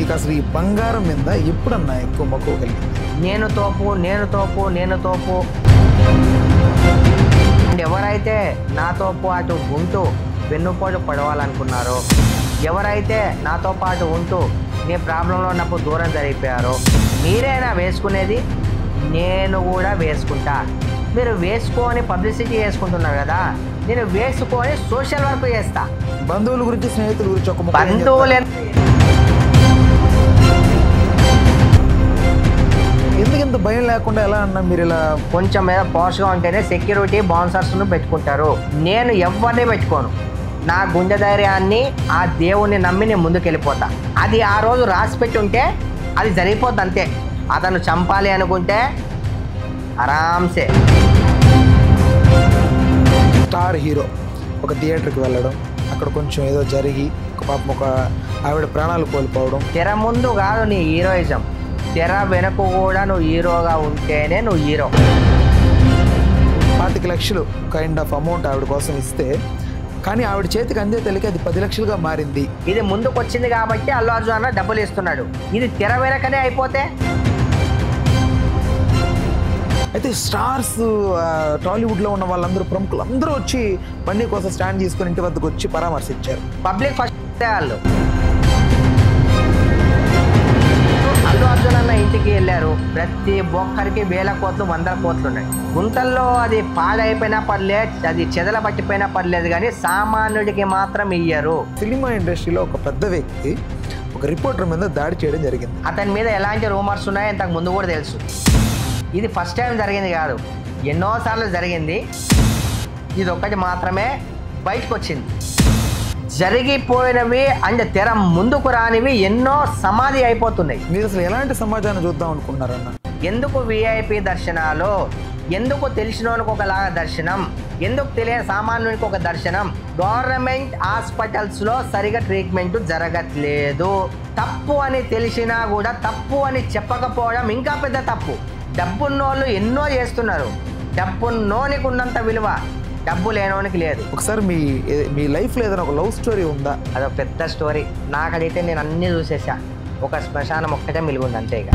మీకు అసలు ఈ బంగారం మీద ఎప్పుడన్నా ఎక్కువ మక్కువ కలిగింది? నేను తోపు ఎవరైతే నాతో పాటు ఉంటూ వెన్నుపోటు పడవాలనుకున్నారో, ఎవరైతే నాతో పాటు ఉంటూ నీ ప్రాబ్లంలో ఉన్నప్పుడు దూరం జరిగిపోయారో, మీరేనా వేసుకునేది? నేను కూడా వేసుకుంటా. మీరు వేసుకొని పబ్లిసిటీ చేసుకుంటున్నారు కదా, నేను వేసుకొని సోషల్ వర్క్ చేస్తా. బంధువుల గురించి, స్నేహితుల గురించి ఒక బంధువులు ఎందుకు ఇంత భయం లేకుండా ఎలా అన్నా మీరు ఇలా కొంచెం మీద పాష్గా ఉంటేనే సెక్యూరిటీ బౌన్సర్స్ను పెట్టుకుంటారు. నేను ఎవరిని పెట్టుకోను. నా గుండె ధైర్యాన్ని ఆ దేవుణ్ణి నమ్మి నేను ముందుకు వెళ్ళిపోతా. అది ఆ రోజు రాసి పెట్టి ఉంటే అది జరిగిపోద్ది అంతే. అతను చంపాలి అనుకుంటే ఆరాంసే. స్టార్ హీరో ఒక థియేటర్కి వెళ్ళడం, అక్కడ కొంచెం ఏదో జరిగి ఒక ఆవిడ ప్రాణాలు కోల్పోవడం. తెర ముందు కాదు నీ హీరోయిజం, తెర వెనక కూడా నువ్వు హీరోగా ఉంటేనే నువ్వు హీరో. 25 లక్షలు కైండ్ ఆఫ్ అమౌంట్ ఆవిడ కోసం ఇస్తే, కానీ ఆవిడ చేతికి అందే తెలియక అది 10 లక్షలుగా మారింది. ఇది ముందుకు వచ్చింది కాబట్టి అల్లు అర్జున్ అన్న డబ్బులు ఇస్తున్నాడు. ఇది తెర వెనకనే అయిపోతే. అయితే స్టార్స్ టాలీవుడ్లో ఉన్న వాళ్ళందరూ, ప్రముఖులు అందరూ వచ్చి బండి కోసం స్టాండ్ తీసుకుని ఇంటి వద్దకు వచ్చి పరామర్శించారు. పబ్లిక్ ఫస్ట్ వాళ్ళు అల్లు అర్జున్ అన్న ఇంటికి వెళ్ళారు. ప్రతి ఒక్కరికి 1000 కోట్లు 100 కోట్లు ఉన్నాయి. గుంటల్లో అది పాడైపోయినా పర్లేదు, అది చెదల పట్టిపోయినా పర్లేదు, కానీ సామాన్యుడికి మాత్రం ఇయ్యరు. సినిమా ఇండస్ట్రీలో ఒక పెద్ద వ్యక్తి ఒక రిపోర్టర్ మీద దాడి చేయడం జరిగింది. అతని మీద ఎలాంటి రూమర్స్ ఉన్నాయో ఇంతకు ముందు కూడా తెలుసు. ఇది ఫస్ట్ టైం జరిగింది కాదు, ఎన్నోసార్లు జరిగింది. ఇది ఒక్కటి మాత్రమే బయటకు వచ్చింది. జరిగిపోయినవి అంటే తెర ముందుకు రానివి ఎన్నో సమాధి అయిపోతున్నాయి. మీరు అసలు ఎలాంటి సమాజాన్ని చూద్దాం అనుకున్నారన్న? ఎందుకు విఐపి దర్శనాలు, ఎందుకు తెలిసినోనికి ఒకలాగా దర్శనం, ఎందుకు తెలియని సామాన్యునికి ఒక దర్శనం? గవర్నమెంట్ హాస్పిటల్స్లో సరిగా ట్రీట్మెంట్ జరగట్లేదు. తప్పు అని తెలిసినా కూడా తప్పు అని చెప్పకపోవడం ఇంకా పెద్ద తప్పు. డబ్బున్నోళ్ళు ఎన్నో చేస్తున్నారు. డబ్బున్నోనికి ఉన్నంత విలువ డబ్బు లేనోనికి లేదు. ఒకసారి మీ లైఫ్లో ఏదైనా ఒక లవ్ స్టోరీ ఉందా? అదొక పెద్ద స్టోరీ. నాకైతే నేను అన్నీ చూసేసా. ఒక శ్మశానం ఒక్కటే మిలుగుంది అంతే. ఇక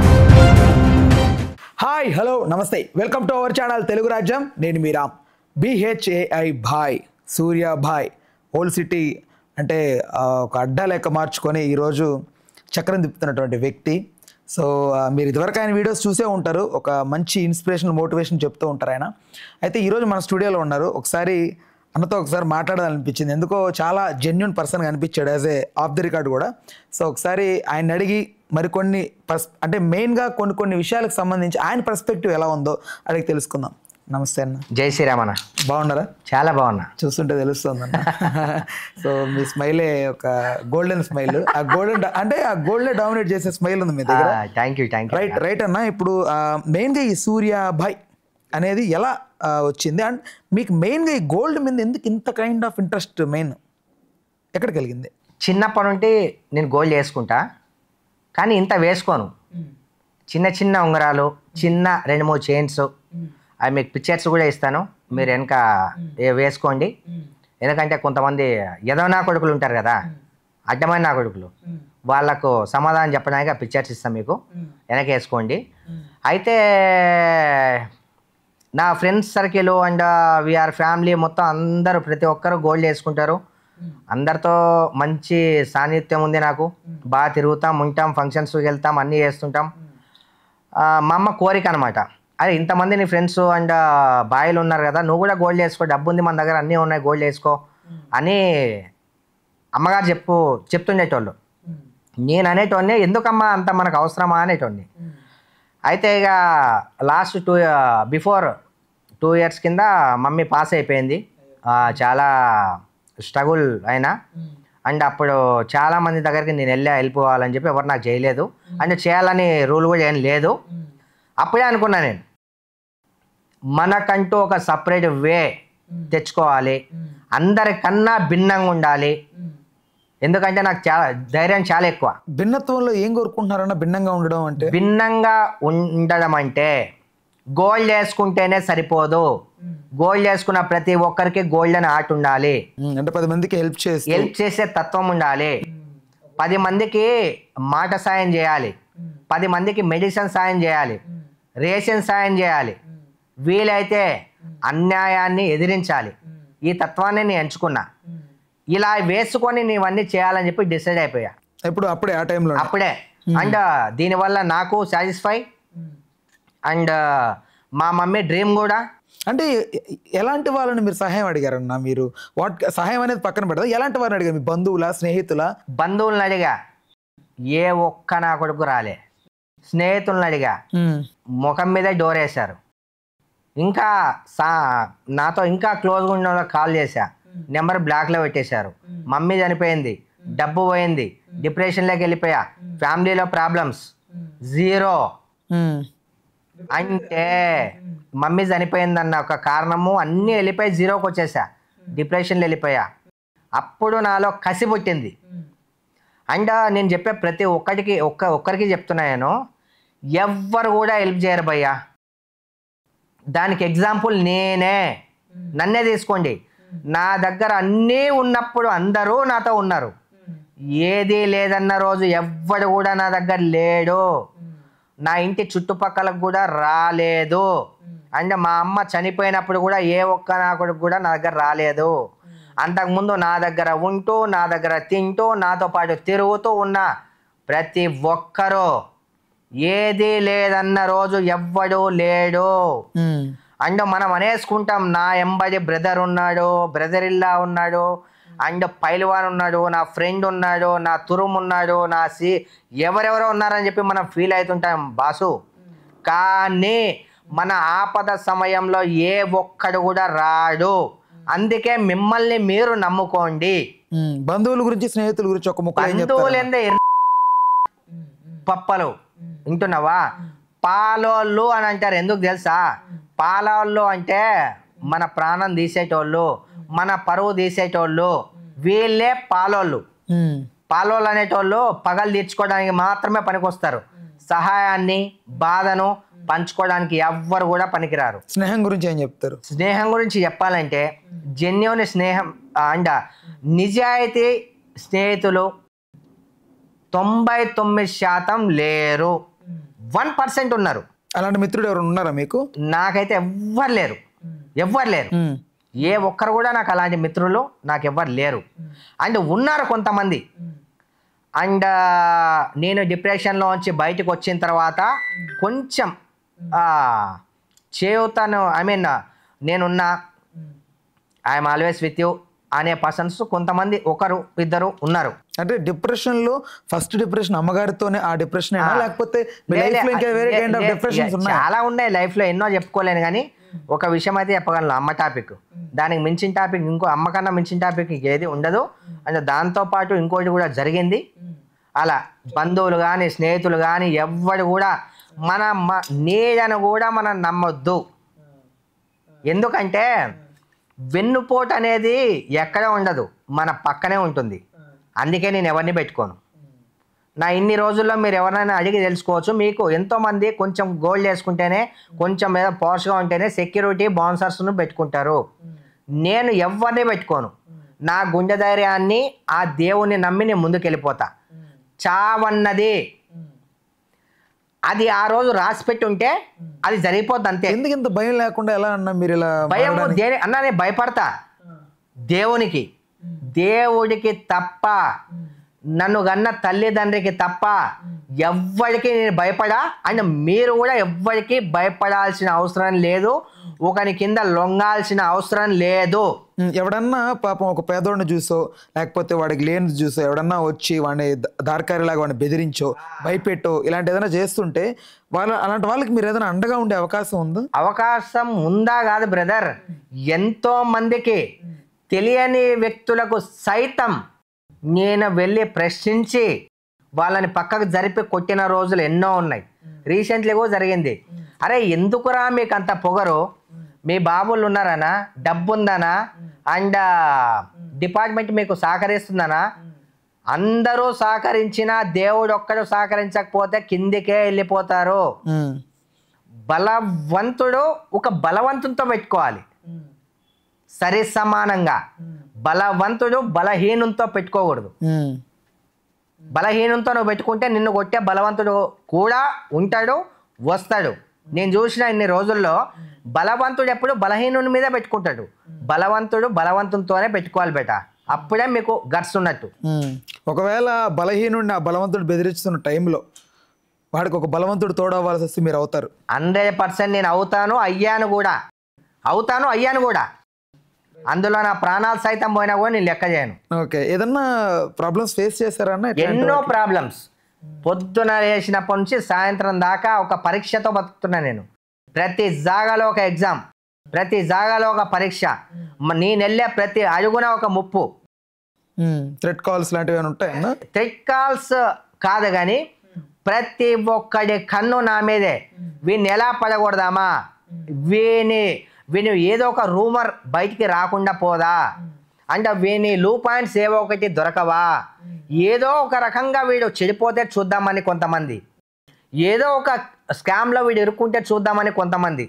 హాయ్, హలో, నమస్తే, welcome to our channel Telugu రాజ్యం. నేను మీ రామ్. BHAI భాయ్, సూర్య భాయ్. ఓల్డ్ సిటీ అంటే ఒక అడ్డా లెక్క మార్చుకొని ఈరోజు చక్రం తిప్పుతున్నటువంటి వ్యక్తి. సో మీరు ఇదివరకు ఆయన వీడియోస్ చూసే ఉంటారు. ఒక మంచి ఇన్స్పిరేషన్, మోటివేషన్ చెప్తూ ఉంటారు ఆయన. అయితే ఈరోజు మన స్టూడియోలో ఉన్నారు. ఒకసారి అన్నతో ఒకసారి మాట్లాడాలనిపించింది. ఎందుకో చాలా జెన్యున్ పర్సన్గా అనిపించాడు, as a off the record కూడా. సో ఒకసారి ఆయన అడిగి మరికొన్ని అంటే మెయిన్గా కొన్ని విషయాలకు సంబంధించి ఆయన పర్స్పెక్టివ్ ఎలా ఉందో అడిగి తెలుసుకుందాం. నమస్తే అన్న. జై శ్రీరామ్ అన్న. బాగున్నారా? చాలా బాగున్నా, చూస్తుంటే తెలుస్తుంది అన్న. సో మీ స్మైలే ఒక గోల్డెన్ స్మైల్. ఆ గోల్డే డామినేట్ చేసే స్మైల్ ఉంది మీ దగ్గర. Thank you. రైట్ అన్న. ఇప్పుడు మెయిన్గా ఈ సూర్య భాయ్ అనేది ఎలా వచ్చింది, అండ్ మీకు మెయిన్గా ఈ గోల్డ్ మీద ఎందుకు ఇంత కైండ్ ఆఫ్ ఇంట్రెస్ట్ మెయిన్ ఎక్కడ కలిగింది? చిన్నప్పటి నుండి నేను గోల్డ్ వేసుకుంటా, కానీ ఇంత వేసుకోను. చిన్న ఉంగరాలు, చిన్న 2-3 చైన్స్, అవి మీకు పిక్చర్స్ కూడా ఇస్తాను, మీరు వెనక వేసుకోండి. ఎందుకంటే కొంతమంది నా కొడుకులు ఉంటారు కదా, అడ్డమైన నా కొడుకులు, వాళ్ళకు సమాధానం చెప్పడానికి పిక్చర్స్ ఇస్తాను, మీకు వెనక వేసుకోండి. అయితే నా ఫ్రెండ్స్ సర్కిల్ అండ్ వీఆర్ ఫ్యామిలీ మొత్తం అందరూ ప్రతి ఒక్కరు గోల్డ్ వేసుకుంటారు. అందరితో మంచి సాన్నిధ్యం ఉంది నాకు. బాగా తిరుగుతాం, ఉంటాం, ఫంక్షన్స్కి వెళ్తాం, అన్నీ చేస్తుంటాం. మా అమ్మ కోరిక అనమాట, అరే ఇంతమంది నీ ఫ్రెండ్స్ అండ్ బాయిలు ఉన్నారు కదా, నువ్వు కూడా గోల్డ్ వేసుకో, డబ్బు ఉంది మన దగ్గర, అన్నీ ఉన్నాయి, గోల్డ్ వేసుకో అని అమ్మగారు చెప్తుండేటోళ్ళు. నేను అనేటోడిని, ఎందుకమ్మా అంత మనకు అవసరమా అనేటోడిని. అయితే ఇక లాస్ట్ బిఫోర్ 2 years కింద మమ్మీ పాస్ అయిపోయింది. చాలా స్ట్రగుల్ అయినా, అండ్ అప్పుడు చాలామంది దగ్గరికి నేను వెళ్ళిపోవాలని చెప్పి ఎవరు నాకు చేయలేదు, అండ్ చేయాలని రూల్ కూడా ఏం లేదు. అప్పుడే అనుకున్నా నేను, మనకంటూ ఒక సపరేట్ వే తెచ్చుకోవాలి, అందరికన్నా భిన్నంగా ఉండాలి. ఎందుకంటే నాకు ధైర్యం చాలా ఎక్కువ. భిన్నత్వంలో ఏం కోరుకుంటున్నారన్న? భిన్నంగా ఉండడం అంటే, భిన్నంగా ఉండడం అంటే గోల్డ్ వేసుకుంటేనే సరిపోదు. గోల్డ్ వేసుకున్న ప్రతి ఒక్కరికి గోల్డెన్ హార్ట్ ఉండాలి, అంటే 10 మందికి హెల్ప్ చేసే తత్వం ఉండాలి. 10 మందికి మాట సాయం చేయాలి, 10 మందికి మెడిసిన్ సాయం చేయాలి, రేషన్ సాయం చేయాలి, వీలైతే అన్యాయాన్ని ఎదిరించాలి. ఈ తత్వాన్ని నేను ఎంచుకున్నా. ఇలా వేసుకొని నీవన్నీ చేయాలని చెప్పి డిసైడ్ అయిపోయా. ఇప్పుడు అప్పుడే ఆ టైంలో అప్పుడే. అండ్ దీనివల్ల నాకు సాటిస్ఫై అండ్ మా మమ్మీ డ్రీమ్ కూడా. అంటే ఎలాంటి వాళ్ళని మీరు సహాయం అడిగారన్న? మీరు సహాయం అనేది పక్కన పెడతా, ఎలాంటి వారిని అడిగారు? మీ బంధువుల, స్నేహితుల? బంధువులను అడిగా, ఏ ఒక్క నా కొడుకు రాలే. స్నేహితులను అడిగా, ముఖం మీద డోర్ వేశారు. ఇంకా నాతో ఇంకా క్లోజ్గా ఉన్న వాళ్ళకి కాల్ చేశా, నెంబర్ బ్లాక్లో పెట్టేశారు. మమ్మీ చనిపోయింది, డబ్బు పోయింది, డిప్రెషన్లోకి వెళ్ళిపోయా, ఫ్యామిలీలో ప్రాబ్లమ్స్ జీరో. అంటే మమ్మీ చనిపోయిందన్న ఒక కారణము అన్నీ వెళ్ళిపోయి జీరోకి వచ్చేసా, డిప్రెషన్లో వెళ్ళిపోయా. అప్పుడు నాలో కసి పుట్టింది. అండ్ నేను చెప్పే ప్రతి ఒక్కరికి చెప్తున్నా, నేను ఎవ్వరు కూడా హెల్ప్ చేయరు భయ్యా. దానికి ఎగ్జాంపుల్ నేనే. నన్నే తీసుకోండి. నా దగ్గర అన్నీ ఉన్నప్పుడు అందరూ నాతో ఉన్నారు. ఏదీ లేదన్న రోజు ఎవ్వడు కూడా నా దగ్గర లేడు. నా ఇంటి చుట్టుపక్కలకు కూడా రాలేదు. అంటే మా అమ్మ చనిపోయినప్పుడు కూడా ఏ ఒక్క నా కొడుకు కూడా నా దగ్గర రాలేదు. అంతకుముందు నా దగ్గర ఉంటూ, నా దగ్గర తింటూ, నాతో పాటు తిరుగుతూ ఉన్న ప్రతి ఒక్కరూ ఏదీ లేదన్న రోజు ఎవ్వడు లేడు. అండ్ మనం అనేసుకుంటాం, నా ఎంబడి బ్రదర్ ఉన్నాడు, బ్రదర్ ఇల్లా ఉన్నాడు, అండ్ పైల్వాన్ ఉన్నాడు, నా ఫ్రెండ్ ఉన్నాడు, నా తురుము ఉన్నాడు, ఎవరెవరో ఉన్నారని చెప్పి మనం ఫీల్ అవుతుంటాం బాసు. కానీ మన ఆపద సమయంలో ఏ ఒక్కడు కూడా రాడు. అందుకే మిమ్మల్ని మీరు నమ్ముకోండి. బంధువుల గురించి, స్నేహితుల గురించి ఒక ముక్క. బంధువులేందే పప్పలు వింటున్నావా? పాలోళ్ళు అని అంటారు. ఎందుకు తెలుసా? పాలోళ్ళు అంటే మన ప్రాణం తీసేటోళ్ళు, మన పరువు తీసేటోళ్ళు, వీళ్ళే పాలోళ్ళు. పాలోళ్ళు అనేటోళ్ళు పగలు తీర్చుకోవడానికి మాత్రమే పనికొస్తారు. సహాయాన్ని, బాధను పంచుకోవడానికి ఎవ్వరు కూడా పనికిరారు. స్నేహం గురించి ఏం చెప్తారు? స్నేహం గురించి చెప్పాలంటే జెన్యూన్ స్నేహం అండ్ నిజాయితీ స్నేహితులు 99% లేరు. 1% ఉన్నారు. అలాంటి మిత్రుడు ఎవరు ఉన్నారా మీకు? నాకైతే ఎవ్వరు లేరు. ఏ ఒక్కరు కూడా నాకు అలాంటి మిత్రులు నాకు ఎవ్వరు లేరు. అండ్ ఉన్నారు కొంతమంది. అండ్ నేను డిప్రెషన్లో నుంచి బయటకు వచ్చిన తర్వాత కొంచెం చేయుతాను, నేనున్నా, ఐఎమ్ ఆల్వేస్ విత్ యూ అనే పర్సన్స్ కొంతమంది, ఒకరు ఇద్దరు ఉన్నారు. అంటే డిప్రెషన్లో ఫస్ట్ డిప్రెషన్ అమ్మగారితోనే ఆ డిప్రెషన్, లేకపోతే చాలా ఉన్నాయి లైఫ్లో, ఎన్నో చెప్పుకోలేను. కానీ ఒక విషయం అయితే చెప్పగలను, అమ్మ టాపిక్. దానికి మించిన టాపిక్ ఇంకో, అమ్మ కన్నా మించిన టాపిక్ ఏది ఉండదు. అంటే దాంతోపాటు ఇంకోటి కూడా జరిగింది. అలా బంధువులు కానీ, స్నేహితులు కానీ ఎవ్వడు కూడా మన నీడను కూడా మనం నమ్మొద్దు. ఎందుకంటే వెన్నుపోటు అనేది ఎక్కడ ఉండదు, మన పక్కనే ఉంటుంది. అందుకే నేను ఎవరిని పెట్టుకోను. నా ఇన్ని రోజుల్లో మీరు ఎవరైనా అడిగి తెలుసుకోవచ్చు. మీకు ఎంతోమంది కొంచెం గోల్డ్ వేసుకుంటేనే, కొంచెం మీద పాష్గా ఉంటేనే సెక్యూరిటీ బౌన్సర్స్ను పెట్టుకుంటారు. నేను ఎవరిని పెట్టుకోను. నా గుండె ధైర్యాన్ని, ఆ దేవుని నమ్మి నేను ముందుకు వెళ్ళిపోతా. చావన్నది అది ఆ రోజు రాసి పెట్టి ఉంటే అది జరిగిపోద్ది అంతే. ఎందుకు ఇంత భయం లేకుండా ఎలా అన్నా మీరు ఇలా? భయం అన్నా నేను భయపడతా దేవునికి. దేవుడికి తప్ప, నన్ను కన్న తల్లిదండ్రికి తప్ప ఎవ్వరికి నేను భయపడా. అండ్ మీరు కూడా ఎవ్వరికి భయపడాల్సిన అవసరం లేదు, ఒకరి కింద లొంగాల్సిన అవసరం లేదు. ఎవడన్నా పాపం ఒక పేదోడిని చూసో, లేకపోతే వాడికి లేని చూసో ఎవడన్నా వచ్చి వాడిని దారికారిలాగా వాడిని బెదిరించో, భయపెట్టో ఇలాంటి ఏదైనా చేస్తుంటే అలాంటి వాళ్ళకి మీరు ఏదైనా అండగా ఉండే అవకాశం ఉందా? అవకాశం ఉందా కాదు బ్రదర్, ఎంతో మందికి తెలియని వ్యక్తులకు సైతం నేను వెళ్ళి ప్రశ్నించి వాళ్ళని పక్కకు జరిపి కొట్టిన రోజులు ఎన్నో ఉన్నాయి. రీసెంట్లీ కూడా జరిగింది. అరే ఎందుకురా మీకు అంత పొగరు? మీ బాబులు ఉన్నారనా? డబ్బు ఉందనా? అండ్ డిపార్ట్మెంట్ మీకు సహకరిస్తుందనా? అందరూ సహకరించినా దేవుడు ఒక్కడు సహకరించకపోతే కిందికే వెళ్ళిపోతారు. బలవంతుడు ఒక బలవంతునితో పెట్టుకోవాలి సరి సమానంగా. బలవంతుడు బలహీనంతో పెట్టుకోకూడదు. బలహీనంతో నువ్వు పెట్టుకుంటే నిన్ను కొట్టే బలవంతుడు కూడా ఉంటాడు, వస్తాడు. నేను చూసిన ఇన్ని రోజుల్లో బలవంతుడు ఎప్పుడు బలహీనుని మీద పెట్టుకుంటాడు, బలవంతుడు బలవంతునితోనే పెట్టుకోవాలి బేట, అప్పుడే మీకు గట్స్ ఉన్నట్టు. ఒకవేళ బలహీనుడిని ఆ బలవంతుడు బెదిరిస్తున్న టైంలో వాడికి ఒక బలవంతుడు తోడవ్వాల్సి వస్తే మీరు అవుతారు? 100% నేను అవుతాను, అయ్యాను కూడా. అందులో నా ప్రాణాలు సైతం పోయినా కూడా నేను లెక్క చేయను. ఓకే, ఏదన్నా ప్రాబ్లమ్స్ ఫేస్ చేశారన్నా? ఎన్నో ప్రాబ్లమ్స్. పొద్దున లేచినప్పటి నుంచి సాయంత్రం దాకా ఒక పరీక్షతో బతుకుతున్నా నేను. ప్రతి జాగాలో ఒక ఎగ్జామ్, ప్రతి జాగాలో ఒక పరీక్ష, నేను వెళ్ళే ప్రతి అడుగున ఒక ముప్పు. థ్రెట్ కాల్స్ లాంటివి ఏమైనా ఉంటాయన్నా? థ్రెట్ కాల్స్ కాదు కానీ ప్రతి ఒక్కడి కన్ను నా మీదే. వీడిని ఎలా పడకూడదామా, వీని ఏదో ఒక రూమర్ బయటికి రాకుండా పోదా, అంటే వీని లూ పాయింట్స్ ఏవో ఒకటి దొరకవా, ఏదో ఒక రకంగా వీడు చెడిపోతే చూద్దామని కొంతమంది, ఏదో ఒక స్కామ్లో వీడు ఇరుక్కుంటే చూద్దామని కొంతమంది,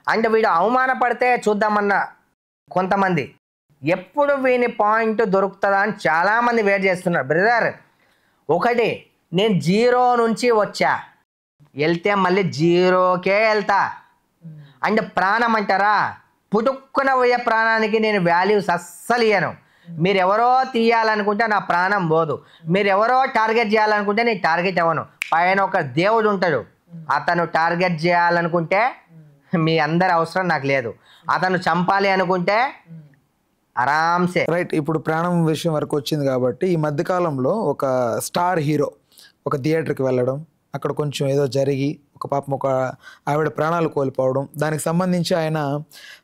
అంటే వీడు అవమానపడితే చూద్దామన్న కొంతమంది, ఎప్పుడు వీని పాయింట్ దొరుకుతుందా అని చాలామంది వెయిట్ చేస్తున్నారు. బ్రదర్, ఒకటి, నేను 0 నుంచి వచ్చా, వెళ్తే మళ్ళీ 0కే వెళ్తా. అంటే ప్రాణం అంటారా, పుట్టుక్కున పోయే ప్రాణానికి నేను వాల్యూస్ అస్సలు ఇయ్యను. మీరు ఎవరో తీయాలనుకుంటే నా ప్రాణం పోదు, మీరు ఎవరో టార్గెట్ చేయాలనుకుంటే నేను టార్గెట్ అవ్వను. పైన ఒక దేవుడు ఉంటాడు, అతను టార్గెట్ చేయాలనుకుంటే మీ అందరి అవసరం నాకు లేదు, అతను చంపాలి అనుకుంటే ఆరాంసే. రైట్, ఇప్పుడు ప్రాణం విషయం వరకు వచ్చింది కాబట్టి ఈ మధ్యకాలంలో ఒక స్టార్ హీరో ఒక థియేటర్కి వెళ్ళడం, అక్కడ కొంచెం ఏదో జరిగి ఒక పాపం ఒక ఆవిడ ప్రాణాలు కోల్పోవడం, దానికి సంబంధించి ఆయన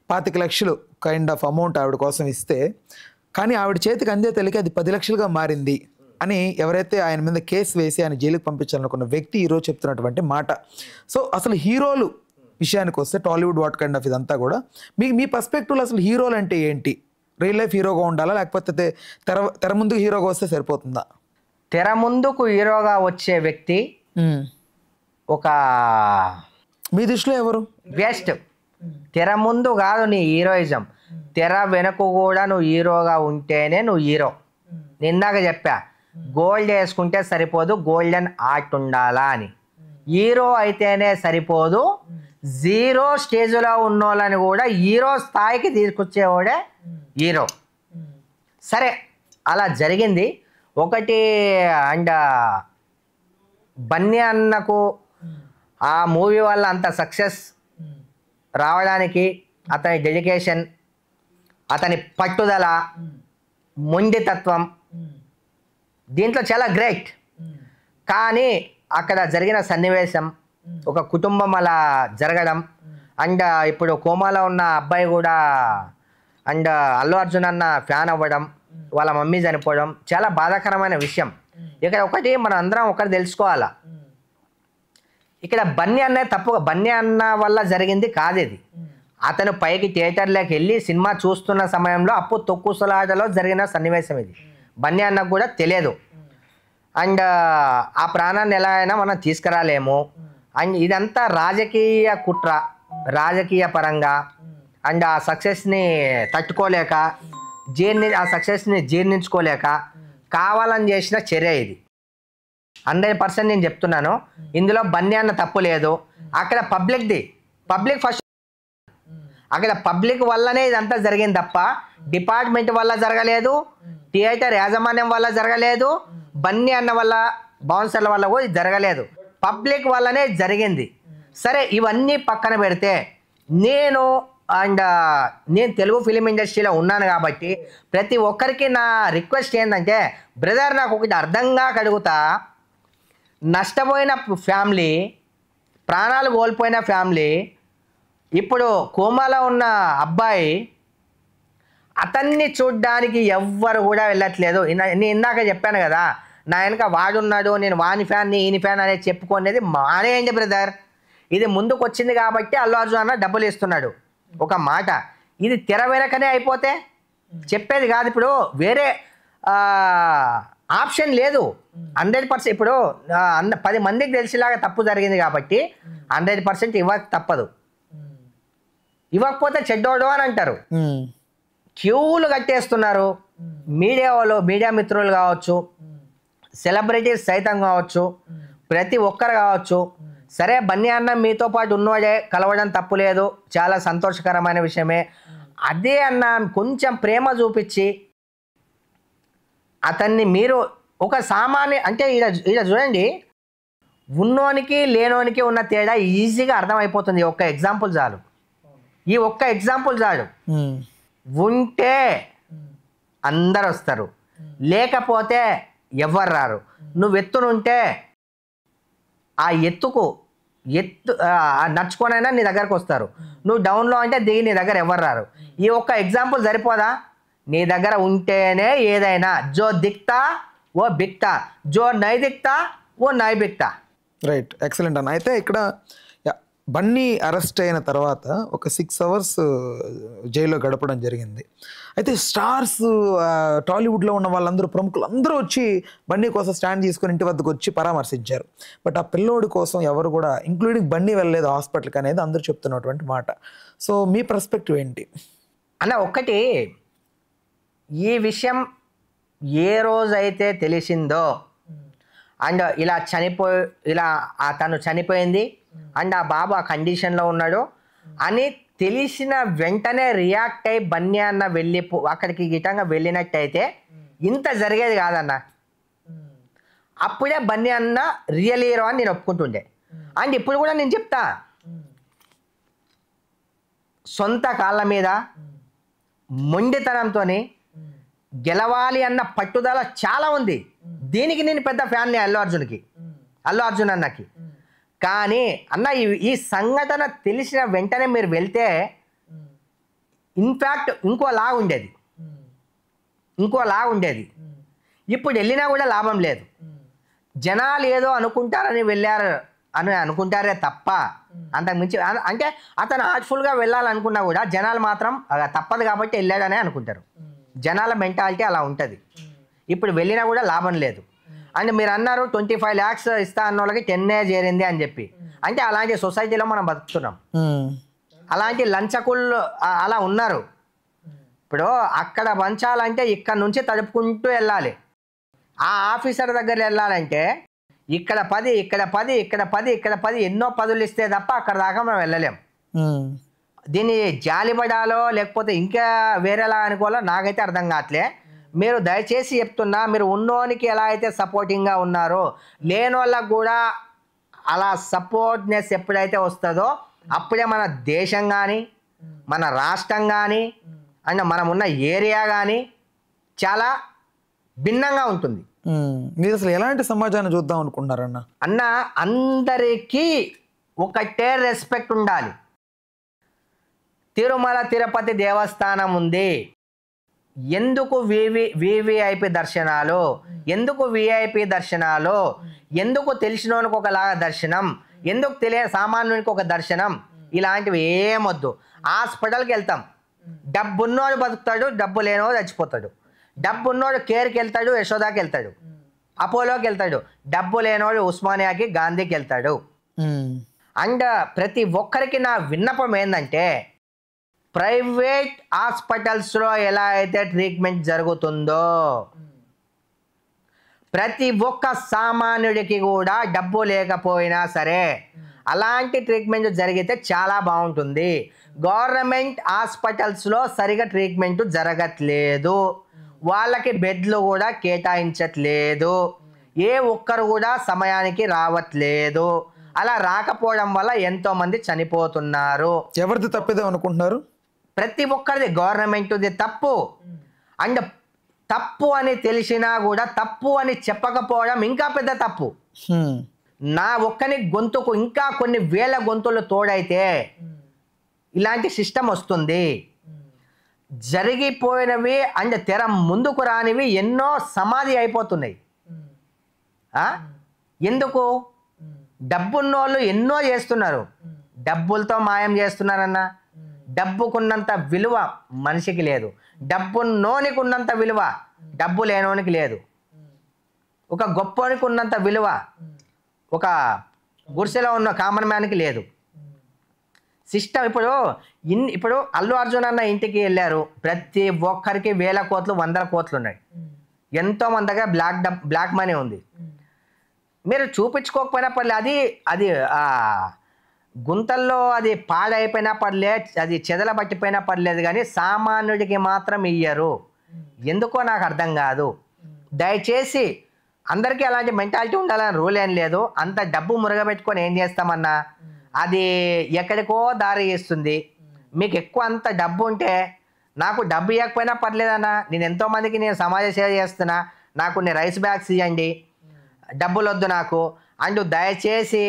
25 లక్షలు కైండ్ ఆఫ్ అమౌంట్ ఆవిడ కోసం ఇస్తే, కానీ ఆవిడ చేతికి అందే తెలియక అది 10 లక్షలుగా మారింది అని ఎవరైతే ఆయన మీద కేసు వేసి ఆయన జైలుకి పంపించాలనుకున్న వ్యక్తి ఈరోజు చెప్తున్నటువంటి మాట. సో అసలు హీరోలు విషయానికి వస్తే టాలీవుడ్ వాట్ కైండ్ ఆఫ్ ఇదంతా కూడా మీ పర్స్పెక్టివ్లో అసలు హీరోలు అంటే ఏంటి? రియల్ లైఫ్ హీరోగా ఉండాలా, లేకపోతే తెర ముందుకు హీరోగా వస్తే సరిపోతుందా? తెర ముందుకు హీరోగా వచ్చే వ్యక్తి ఒక మీ దృష్టిలో ఎవరు బెస్ట్? తెర ముందు కాదు నీ హీరోయిజం, తెర వెనక కూడా నువ్వు హీరోగా ఉంటేనే నువ్వు హీరో. ఇందాక చెప్పా, గోల్డ్ వేసుకుంటే సరిపోదు, గోల్డెన్ ఆర్ట్ ఉండాలా అని. హీరో అయితేనే సరిపోదు, 0 స్టేజ్లో ఉన్నోళ్ళని కూడా హీరో స్థాయికి తీసుకొచ్చేవాడే హీరో. సరే, అలా జరిగింది ఒకటి. అండ్ బన్నీ అన్నకు ఆ మూవీ వల్ల అంత సక్సెస్ రావడానికి అతని డెడికేషన్, అతని పట్టుదల, మొండితత్వం దీంట్లో చాలా గ్రేట్. కానీ అక్కడ జరిగిన సన్నివేశం, ఒక కుటుంబం అలా జరగడం, అండ్ ఇప్పుడు కోమాలో ఉన్న అబ్బాయి కూడా అండ్ అల్లు అర్జున్ అన్న ఫ్యాన్ అవ్వడం, వాళ్ళ మమ్మీ చనిపోవడం చాలా బాధాకరమైన విషయం. ఇక్కడ ఒకటి మనం అందరం ఒకటి తెలుసుకోవాలా, ఇక్కడ బన్నీ అన్న తప్పుగా, బన్నీ అన్న వల్ల జరిగింది కాదు ఇది. అతను పైకి థియేటర్లోకి వెళ్ళి సినిమా చూస్తున్న సమయంలో అప్పు తొక్కుసలాటలో జరిగిన సన్నివేశం ఇది. బన్నీ అన్నకు కూడా తెలియదు. అండ్ ఆ ప్రాణాన్ని ఎలా అయినా మనం తీసుకురాలేము. అండ్ ఇదంతా రాజకీయ కుట్ర, రాజకీయ పరంగా, అండ్ ఆ సక్సెస్ని తట్టుకోలేక, ఆ సక్సెస్ని జీర్ణించుకోలేక కావాలని చేసిన చర్య ఇది. 100% నేను చెప్తున్నాను, ఇందులో బన్నీ అన్న తప్పు లేదు. అక్కడ పబ్లిక్ ఫస్ట్, అక్కడ పబ్లిక్ వల్లనే ఇదంతా జరిగింది తప్ప డిపార్ట్మెంట్ వల్ల జరగలేదు, థియేటర్ యాజమాన్యం వల్ల జరగలేదు, బన్నీ అన్న వల్ల, బౌన్సర్ల వల్ల కూడా జరగలేదు, పబ్లిక్ వల్లనే జరిగింది. సరే, ఇవన్నీ పక్కన పెడితే నేను తెలుగు ఫిలిం ఇండస్ట్రీలో ఉన్నాను కాబట్టి ప్రతి ఒక్కరికి నా రిక్వెస్ట్ ఏంటంటే, బ్రదర్ నాకు ఒకటి అర్థంగా కడుగుతా, నష్టపోయిన ఫ్యామిలీ, ప్రాణాలు కోల్పోయిన ఫ్యామిలీ, ఇప్పుడు కోమాలో ఉన్న అబ్బాయి, అతన్ని చూడ్డానికి ఎవ్వరు కూడా వెళ్ళట్లేదు. నేను ఇందాక చెప్పాను కదా, నా వెనక వాడున్నాడు, నేను వాని ఫ్యాన్, ఈయన ఫ్యాన్ అనేది చెప్పుకునేది మానేయండి బ్రదర్. ఇది ముందుకు వచ్చింది కాబట్టి అల్లు అర్జున్ అన్న డబ్బులు ఇస్తున్నాడు, ఒక మాట. ఇది తెర వెనకనే అయిపోతే చెప్పేది కాదు. ఇప్పుడు వేరే ఆప్షన్ లేదు. 100% ఇప్పుడు 10 మందికి తెలిసేలాగా తప్పు జరిగింది కాబట్టి 100% ఇవ్వక తప్పదు. ఇవ్వకపోతే చెడ్డోడు అని అంటారు. క్యూలు కట్టేస్తున్నారు మీడియా వాళ్ళు, మీడియా మిత్రులు కావచ్చు, సెలబ్రిటీస్ సైతం కావచ్చు, ప్రతి ఒక్కరు కావచ్చు, సరే బన్నీ అన్న మీతో పాటు ఉన్నవాడే కలవడం తప్పులేదు, చాలా సంతోషకరమైన విషయమే. అదే అన్న కొంచెం ప్రేమ చూపించి అతన్ని మీరు ఒక సామాన్య అంటే ఈడ చూడండి, ఉన్నోనికి లేనోనికి ఉన్న తేడా ఈజీగా అర్థమైపోతుంది. ఒక్క ఎగ్జాంపుల్ చాలు, ఈ ఒక్క ఎగ్జాంపుల్ చాలు. ఉంటే అందరు వస్తారు, లేకపోతే ఎవరు రారు. నువ్వు ఎత్తునుంటే ఆ ఎత్తు నడుచుకొనైనా నీ దగ్గరకు వస్తారు. నువ్వు డౌన్లో అంటే దిగి నీ దగ్గర ఎవరు రారు. ఈ ఒక్క ఎగ్జాంపుల్ సరిపోదా? నీ దగ్గర ఉంటేనే ఏదైనా. జో దిక్తా ఓ బిక్తా, జో నై దిక్తా ఓ నై బిక్తా. రైట్, ఎక్సలెంట్ అన్న. అయితే ఇక్కడ బన్నీ అరెస్ట్ అయిన తర్వాత ఒక 6 hours జైల్లో గడపడం జరిగింది. అయితే స్టార్స్, టాలీవుడ్లో ఉన్న వాళ్ళందరూ, ప్రముఖులు అందరూ వచ్చి బన్నీ కోసం స్టాండ్ తీసుకొని ఇంటి వద్దకు వచ్చి పరామర్శించారు. బట్ ఆ పిల్లోడి కోసం ఎవరు కూడా, ఇంక్లూడింగ్ బన్నీ, వెళ్ళలేదు హాస్పిటల్కి అనేది అందరూ చెప్తున్నటువంటి మాట. సో మీ పర్స్పెక్టివ్ ఏంటి అన్న? ఒక్కటి, ఈ విషయం ఏ రోజైతే తెలిసిందో అండ్ ఇలా తను చనిపోయింది అండ్ ఆ బాబు ఆ కండిషన్లో ఉన్నాడు అని తెలిసిన వెంటనే రియాక్ట్ అయ్యి బన్నీ అన్న అక్కడికి గిట్టంగా వెళ్ళినట్టయితే ఇంత జరిగేది కాదన్న. అప్పుడే బన్నీ అన్న రియల్ హీరో అని నేను ఒప్పుకుంటుండే. అండ్ ఇప్పుడు కూడా నేను చెప్తా, సొంత కాళ్ళ మీద మొండితనంతో గెలవాలి అన్న పట్టుదల చాలా ఉంది. దీనికి నేను పెద్ద ఫ్యాన్ని అల్లు అర్జున్ అన్నకి. కానీ అన్న ఈ సంఘటన తెలిసిన వెంటనే మీరు వెళ్తే ఇన్ఫ్యాక్ట్ ఇంకోలా ఉండేది. ఇప్పుడు వెళ్ళినా కూడా లాభం లేదు. జనాలు ఏదో అనుకుంటారని వెళ్ళారు అని అనుకుంటారే తప్ప అంతకుమించి, అంటే అతను హార్ట్ఫుల్గా వెళ్ళాలనుకున్నా కూడా జనాలు మాత్రం తప్పదు కాబట్టి వెళ్ళాడనే అనుకుంటారు. జనాల మెంటాలిటీ అలా ఉంటుంది. ఇప్పుడు వెళ్ళినా కూడా లాభం లేదు. అండ్ మీరు అన్నారు 25 lakhs ఇస్తా అన్న వాళ్ళకి 10 చేరింది అని చెప్పి. అంటే అలాంటి సొసైటీలో మనం బతుకుతున్నాం. అలాంటి లంచకుళ్ళు అలా ఉన్నారు. ఇప్పుడు అక్కడ పంచాలంటే ఇక్కడ నుంచి తడుపుకుంటూ వెళ్ళాలి. ఆ ఆఫీసర్ దగ్గర వెళ్ళాలంటే ఇక్కడ 10, ఇక్కడ 10, ఇక్కడ 10, ఇక్కడ 10, ఎన్నో 10లు ఇస్తే తప్ప అక్కడ దాకా మనం వెళ్ళలేం. దీన్ని జాలిపడాలో లేకపోతే ఇంకా వేరేలా అనుకోవాలో నాకైతే అర్థం కావట్లే. మీరు దయచేసి చెప్తున్నా, మీరు ఉన్నోనికి ఎలా అయితే సపోర్టింగ్గా ఉన్నారో లేని వాళ్ళకు కూడా అలా సపోర్ట్నెస్ ఎప్పుడైతే వస్తుందో అప్పుడే మన దేశం కానీ, మన రాష్ట్రం కానీ, అండ్ మనం ఉన్న ఏరియా కానీ చాలా భిన్నంగా ఉంటుంది. మీరు అసలు ఎలాంటి సమాజాన్ని చూద్దాం అనుకుంటున్నారన్న? అన్న, అందరికీ ఒకటే రెస్పెక్ట్ ఉండాలి. తిరుమల తిరుపతి దేవస్థానం ఉంది, ఎందుకు వివిఐపి దర్శనాలు, ఎందుకు విఐపి దర్శనాలు, ఎందుకు తెలిసినోనికి ఒకలాగా దర్శనం, ఎందుకు తెలియని సామాన్యునికి ఒక దర్శనం, ఇలాంటివి ఏమొద్దు. హాస్పిటల్కి వెళ్తాం, డబ్బున్నోడు బతుకుతాడు, డబ్బు లేనివాడు చచ్చిపోతాడు. డబ్బున్నోడు కేర్కి వెళ్తాడు, యశోదాకి వెళ్తాడు, అపోలోకి వెళ్తాడు. డబ్బు లేనివాడు ఉస్మానియాకి, గాంధీకి వెళ్తాడు. అండ్ ప్రతి ఒక్కరికి నా విన్నపం ఏంటంటే, ప్రైవేట్ హాస్పిటల్స్లో ఎలా అయితే ట్రీట్మెంట్ జరుగుతుందో ప్రతి ఒక్క సామాన్యుడికి కూడా డబ్బు లేకపోయినా సరే అలాంటి ట్రీట్మెంట్ జరిగితే చాలా బాగుంటుంది. గవర్నమెంట్ హాస్పిటల్స్లో సరిగా ట్రీట్మెంట్ జరగట్లేదు, వాళ్ళకి బెడ్లు కూడా కేటాయించట్లేదు, ఏ ఒక్కరు కూడా సమయానికి రావట్లేదు. అలా రాకపోవడం వల్ల ఎంతోమంది చనిపోతున్నారు. ఎవరిది తప్పిదే అనుకుంటున్నారు? ప్రతి ఒక్కరిది, గవర్నమెంట్ది తప్పు. అండ్ తప్పు అని తెలిసినా కూడా తప్పు అని చెప్పకపోవడం ఇంకా పెద్ద తప్పు. నా ఒక్కని గొంతుకు ఇంకా కొన్ని వేల గొంతులు తోడైతే ఇలాంటి సిస్టమ్ వస్తుంది. జరిగిపోయినవి అండ్ తెర ముందుకు రానివి ఎన్నో సమాధి అయిపోతున్నాయి. ఎందుకు? డబ్బున్నోళ్ళు ఎన్నో చేస్తున్నారు, డబ్బులతో మాయం చేస్తున్నారన్న. డబ్బుకున్నంత విలువ మనిషికి లేదు, డబ్బున్నోనికి ఉన్నంత విలువ డబ్బు లేనోనికి లేదు. ఒక గొప్పోనికి ఉన్నంత విలువ ఒక గుడిసెలో ఉన్న కామన్ మ్యాన్కి లేదు. సిస్టమ్ ఇప్పుడు అల్లు అర్జున్ అన్న ఇంటికి వెళ్ళారు, ప్రతి ఒక్కరికి 1000 కోట్లు 100 కోట్లు ఉన్నాయి. ఎంతో మంది దగ్గర బ్లాక్ మనీ ఉంది. మీరు చూపించుకోకపోయినా పర్లేదు, అది అది గుంతల్లో అది పాడైపోయినా పర్లేదు, అది చెదల పట్టిపోయినా పర్లేదు, కానీ సామాన్యుడికి మాత్రం ఇయ్యరు. ఎందుకో నాకు అర్థం కాదు. దయచేసి అందరికీ అలాంటి మెంటాలిటీ ఉండాలని రూల్ ఏం లేదు. అంత డబ్బు మురగబెట్టుకొని ఏం చేస్తామన్నా, అది ఎక్కడికో దారి ఇస్తుంది. మీకు ఎక్కువ అంత డబ్బు ఉంటే, నాకు డబ్బు ఇవ్వకపోయినా పర్లేదన్నా, నేను ఎంతోమందికి నేను సమాజ సేవ చేస్తున్నా, నాకు కొన్ని రైస్ బ్యాగ్స్ ఇవ్వండి, డబ్బులు వద్దు నాకు అంటూ దయచేసి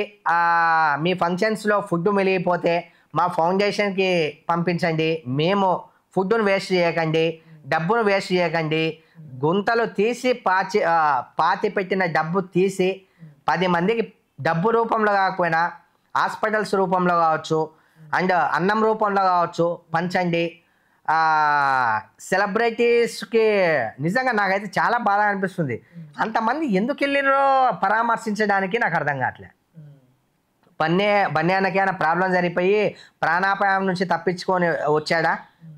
మీ ఫంక్షన్స్లో ఫుడ్ మిగిలిపోతే మా ఫౌండేషన్కి పంపించండి. మేము ఫుడ్ను వేస్ట్ చేయకండి, డబ్బును వేస్ట్ చేయకండి. గుంతలు తీసి పాతి పెట్టిన డబ్బు తీసి 10 మందికి డబ్బు రూపంలో కాకపోయినా హాస్పిటల్స్ రూపంలో కావచ్చు అండ్ అన్నం రూపంలో కావచ్చు పంచండి. సెలబ్రిటీస్కి నిజంగా నాకైతే చాలా బాధ అనిపిస్తుంది. అంతమంది ఎందుకు వెళ్ళినో పరామర్శించడానికి నాకు అర్థం కావట్లే. బన్యానకి ఏమైనా ప్రాబ్లం జరిగిపోయి ప్రాణాపాయం నుంచి తప్పించుకొని వచ్చాడా,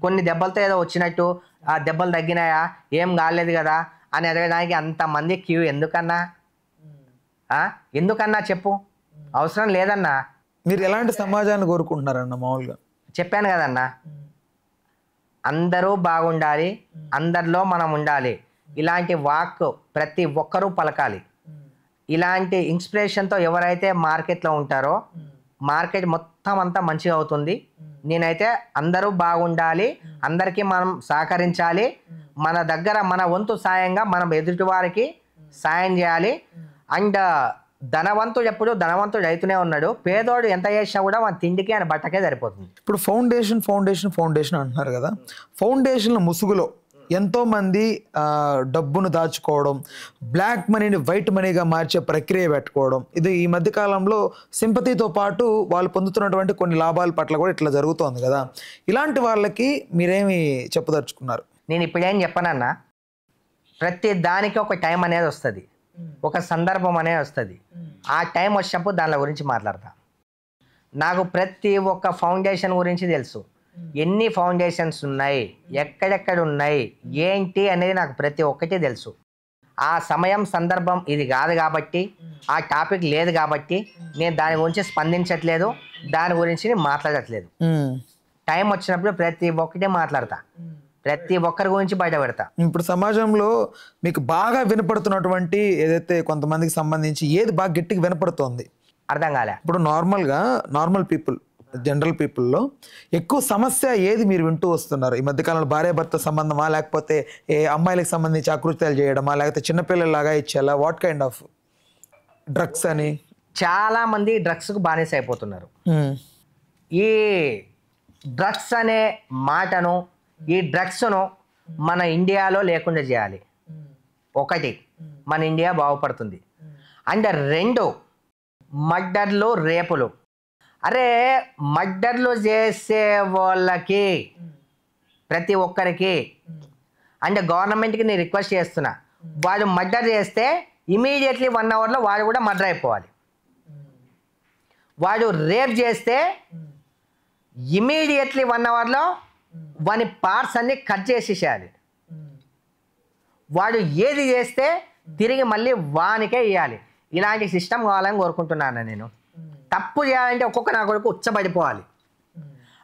కొన్ని దెబ్బలతో ఏదో వచ్చినట్టు ఆ దెబ్బలు తగ్గినాయా, ఏం కాలేదు కదా అని అడగడానికి అంతమంది క్యూ ఎందుకన్నా? ఎందుకన్నా చెప్పు, అవసరం లేదన్నా. మీరు ఎలాంటి సమాజాన్ని కోరుకుంటున్నారన్న? మామూలుగా చెప్పాను కదన్నా, అందరూ బాగుండాలి, అందరిలో మనం ఉండాలి. ఇలాంటి వాక్ ప్రతి ఒక్కరూ పలకాలి. ఇలాంటి ఇన్స్పిరేషన్తో ఎవరైతే మార్కెట్లో ఉంటారో మార్కెట్ మొత్తం అంతా మంచిగా అవుతుంది. నేనైతే అందరూ బాగుండాలి, అందరికీ మనం సహకరించాలి, మన దగ్గర మన వంతు సాయంగా మనం ఎదుటి వారికి సాయం చేయాలి. అండ్ ధనవంతుడు ఎప్పుడు ధనవంతుడు అవుతూనే ఉన్నాడు, పేదోడు ఎంత చేసినా కూడా మన తిండికి ఆయన బట్టకే సరిపోతుంది. ఇప్పుడు ఫౌండేషన్ అంటున్నారు కదా, ఫౌండేషన్ల ముసుగులో ఎంతోమంది డబ్బును దాచుకోవడం, బ్లాక్ మనీని వైట్ మనీగా మార్చే ప్రక్రియ పెట్టుకోవడం, ఇది ఈ మధ్య కాలంలో సింపతితో పాటు వాళ్ళు పొందుతున్నటువంటి కొన్ని లాభాల పట్ల కూడా ఇట్లా జరుగుతోంది కదా. ఇలాంటి వాళ్ళకి మీరేమి చెప్పదలుచుకున్నారు? నేను ఇప్పుడేం చెప్పనన్నా, ప్రతి దానికి ఒక టైం అనేది వస్తుంది, ఒక సందర్భం అనేది వస్తుంది. ఆ టైం వచ్చినప్పుడు దాని గురించి మాట్లాడతా. నాకు ప్రతి ఒక్క ఫౌండేషన్ గురించి తెలుసు, ఎన్ని ఫౌండేషన్స్ ఉన్నాయి, ఎక్కడెక్కడ ఉన్నాయి, ఏంటి అనేది నాకు ప్రతి ఒక్కటి తెలుసు. ఆ సమయం సందర్భం ఇది కాదు కాబట్టి, ఆ టాపిక్ లేదు కాబట్టి నేను దాని గురించి స్పందించట్లేదు, దాని గురించి నేను మాట్లాడట్లేదు. టైం వచ్చినప్పుడు ప్రతి ఒక్కటి మాట్లాడతా, ప్రతి ఒక్కరి గురించి బయట పెడతా. ఇప్పుడు సమాజంలో మీకు బాగా వినపడుతున్నటువంటి ఏదైతే కొంతమందికి సంబంధించి ఏది బాగా గట్టిగా వినపడుతోంది? అర్థం కాలే. ఇప్పుడు నార్మల్ పీపుల్, జనరల్ పీపుల్లో ఎక్కువ సమస్య ఏది మీరు వింటూ వస్తున్నారు ఈ మధ్యకాలంలో? భార్యాభర్త సంబంధమా, లేకపోతే ఏ అమ్మాయిలకు సంబంధించి ఆకృత్యాలు చేయడమా, లేకపోతే చిన్నపిల్లలాగా ఇచ్చేలా, వాట్ కైండ్ ఆఫ్ డ్రగ్స్ అని? చాలా మంది డ్రగ్స్కు బానిస అయిపోతున్నారు. ఈ డ్రగ్స్ అనే మాటను, ఈ డ్రగ్స్ను మన ఇండియాలో లేకుండా చేయాలి. ఒకటి, మన ఇండియా బాగుపడుతుంది. అండ్ 2, మర్డర్లు, రేపులు. అరే మర్డర్లు చేసే వాళ్ళకి ప్రతి ఒక్కరికి అండ్ గవర్నమెంట్కి నేను రిక్వెస్ట్ చేస్తున్నా, వాడు మర్డర్ చేస్తే ఇమీడియట్లీ 1 అవర్లో వాడు కూడా మర్డర్ అయిపోవాలి. వాడు రేప్ చేస్తే ఇమీడియట్లీ 1 అవర్లో వాని పార్ట్స్ అన్ని కట్ చేసేసేయాలి. వాడు ఏది చేస్తే తిరిగి మళ్ళీ వానికే ఇవ్వాలి. ఇలాంటి సిస్టమ్ కావాలని కోరుకుంటున్నాను నేను. తప్పు చేయాలంటే ఒక్కొక్క నా కొడుకు ఉచ్చబడిపోవాలి.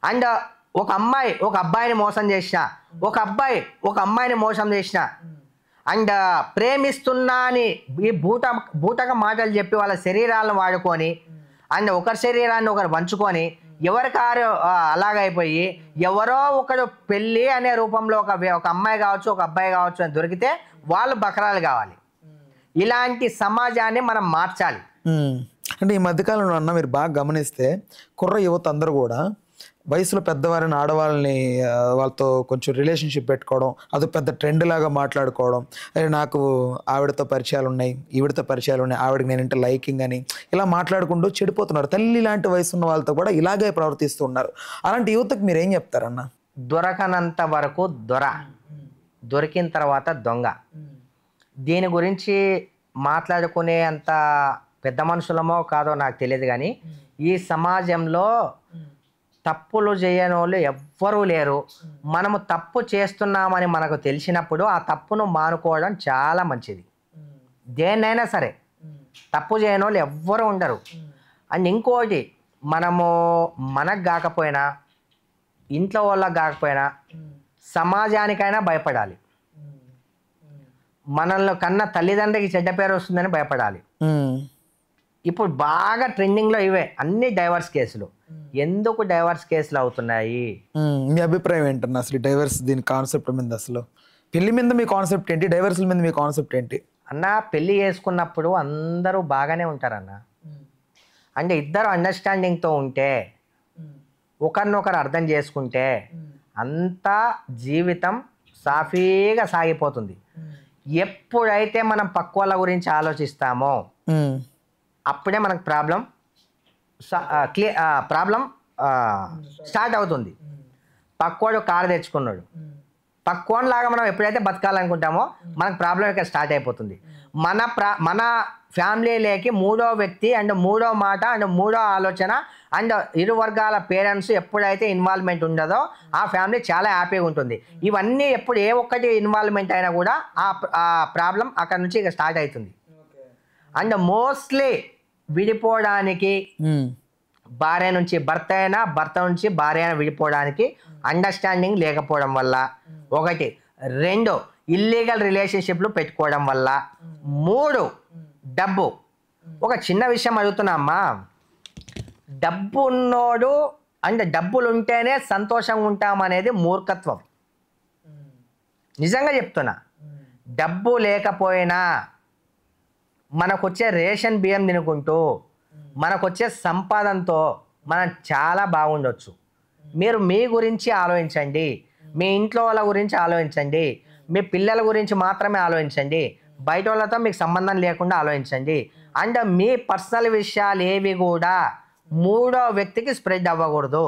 అండ్ ఒక అమ్మాయి ఒక అబ్బాయిని మోసం చేసిన, ఒక అబ్బాయి ఒక అమ్మాయిని మోసం చేసిన, అండ్ ప్రేమిస్తున్నా అని ఈ బూటక మాటలు చెప్పి వాళ్ళ శరీరాలను వాడుకొని అండ్ ఒకరి శరీరాన్ని ఒకరు పంచుకొని ఎవరికారు అలాగైపోయి ఎవరో ఒకడు పెళ్ళి అనే రూపంలో ఒక అమ్మాయి కావచ్చు, ఒక అబ్బాయి కావచ్చు అని దొరికితే వాళ్ళు బకరాలు కావాలి. ఇలాంటి సమాజాన్ని మనం మార్చాలి. అంటే ఈ మధ్యకాలంలో అన్న మీరు బాగా గమనిస్తే కుర్ర యువత అందరూ కూడా వయసులో పెద్దవారిని, ఆడవాళ్ళని వాళ్ళతో కొంచెం రిలేషన్షిప్ పెట్టుకోవడం, అది పెద్ద ట్రెండ్ లాగా మాట్లాడుకోవడం. నాకు ఆవిడతో పరిచయాలు ఉన్నాయి, ఈవిడతో పరిచయాలు ఉన్నాయి, ఆవిడకి నేనంటే లైకింగ్ అని ఇలా మాట్లాడుకుంటూ చెడిపోతున్నారు. తల్లి లాంటి వయసు ఉన్న వాళ్ళతో కూడా ఇలాగే ప్రవర్తిస్తూ ఉన్నారు. అలాంటి యువతకు మీరు ఏం చెప్తారన్న? దొరకనంత వరకు దొరికిన తర్వాత దొంగ. దీని గురించి మాట్లాడుకునే అంత పెద్ద మనుషులమో కాదో నాకు తెలియదు, కానీ ఈ సమాజంలో తప్పులు చేయని వాళ్ళు ఎవ్వరూ లేరు. మనము తప్పు చేస్తున్నామని మనకు తెలిసినప్పుడు ఆ తప్పును మానుకోవడం చాలా మంచిది. దేన్నైనా సరే తప్పు చేయని వాళ్ళు ఎవ్వరూ ఉండరు. అండ్ ఇంకోటి, మనము మనకు కాకపోయినా, ఇంట్లో వాళ్ళకి కాకపోయినా, సమాజానికైనా భయపడాలి. మనల్ని కన్న తల్లిదండ్రికి చెడ్డ పేరు వస్తుందని భయపడాలి. ఇప్పుడు బాగా ట్రెండింగ్లో ఇవే అన్ని డైవర్స్ కేసులు. ఎందుకు డైవర్స్ కేసులు అవుతున్నాయి? మీ అభిప్రాయం ఏంటన్నా అసలు డైవర్స్ దీని కాన్సెప్ట్ మీద? అసలు పెళ్లి మీద మీ కాన్సెప్ట్ ఏంటి, డైవర్స్ల మీద మీ కాన్సెప్ట్ ఏంటి? అన్న, పెళ్ళి చేసుకున్నప్పుడు అందరూ బాగానే ఉంటారన్న. అంటే ఇద్దరు అండర్స్టాండింగ్తో ఉంటే, ఒకరినొకరు అర్థం చేసుకుంటే అంతా జీవితం సాఫీగా సాగిపోతుంది. ఎప్పుడైతే మనం పక్క వాళ్ళ గురించి ఆలోచిస్తామో అప్పుడే మనకు ప్రాబ్లం స్టార్ట్ అవుతుంది. పక్కోడు కారు తెచ్చుకున్నాడు, పక్కోని లాగా మనం ఎప్పుడైతే బతకాలనుకుంటామో మనకు ప్రాబ్లం ఇక్కడ స్టార్ట్ అయిపోతుంది. మన ఫ్యామిలీలోకి మూడో వ్యక్తి అండ్ మూడో మాట అండ్ మూడో ఆలోచన అండ్ ఇరు వర్గాల పేరెంట్స్ ఎప్పుడైతే ఇన్వాల్వ్మెంట్ ఉండదో ఆ ఫ్యామిలీ చాలా హ్యాపీగా ఉంటుంది. ఇవన్నీ ఎప్పుడు ఏ ఒక్కటి ఇన్వాల్వ్మెంట్ అయినా కూడా ఆ ప్రాబ్లం అక్కడ నుంచి ఇక స్టార్ట్ అవుతుంది. అండ్ మోస్ట్లీ విడిపోవడానికి భార్య నుంచి భర్త అయినా, భర్త నుంచి భార్య అయినా విడిపోవడానికి అండర్స్టాండింగ్ లేకపోవడం వల్ల ఒకటి. రెండు, ఇల్లీగల్ రిలేషన్షిప్లు పెట్టుకోవడం వల్ల. మూడు, డబ్బు. ఒక చిన్న విషయం అడుగుతున్నా అమ్మా, డబ్బు ఉన్నోడు అంటే డబ్బులు ఉంటేనే సంతోషంగా ఉంటామనేది మూర్ఖత్వం. నిజంగా చెప్తున్నా. డబ్బు లేకపోయినా మనకొచ్చే రేషన్ బియ్యం తినుకుంటూ మనకొచ్చే సంపాదనతో మనం చాలా బాగుండొచ్చు. మీరు మీ గురించి ఆలోచించండి, మీ ఇంట్లో వాళ్ళ గురించి ఆలోచించండి, మీ పిల్లల గురించి మాత్రమే ఆలోచించండి, బయట వాళ్ళతో మీకు సంబంధం లేకుండా ఆలోచించండి. అండ్ మీ పర్సనల్ విషయాలు ఏవి కూడా మూడో వ్యక్తికి స్ప్రెడ్ అవ్వకూడదు.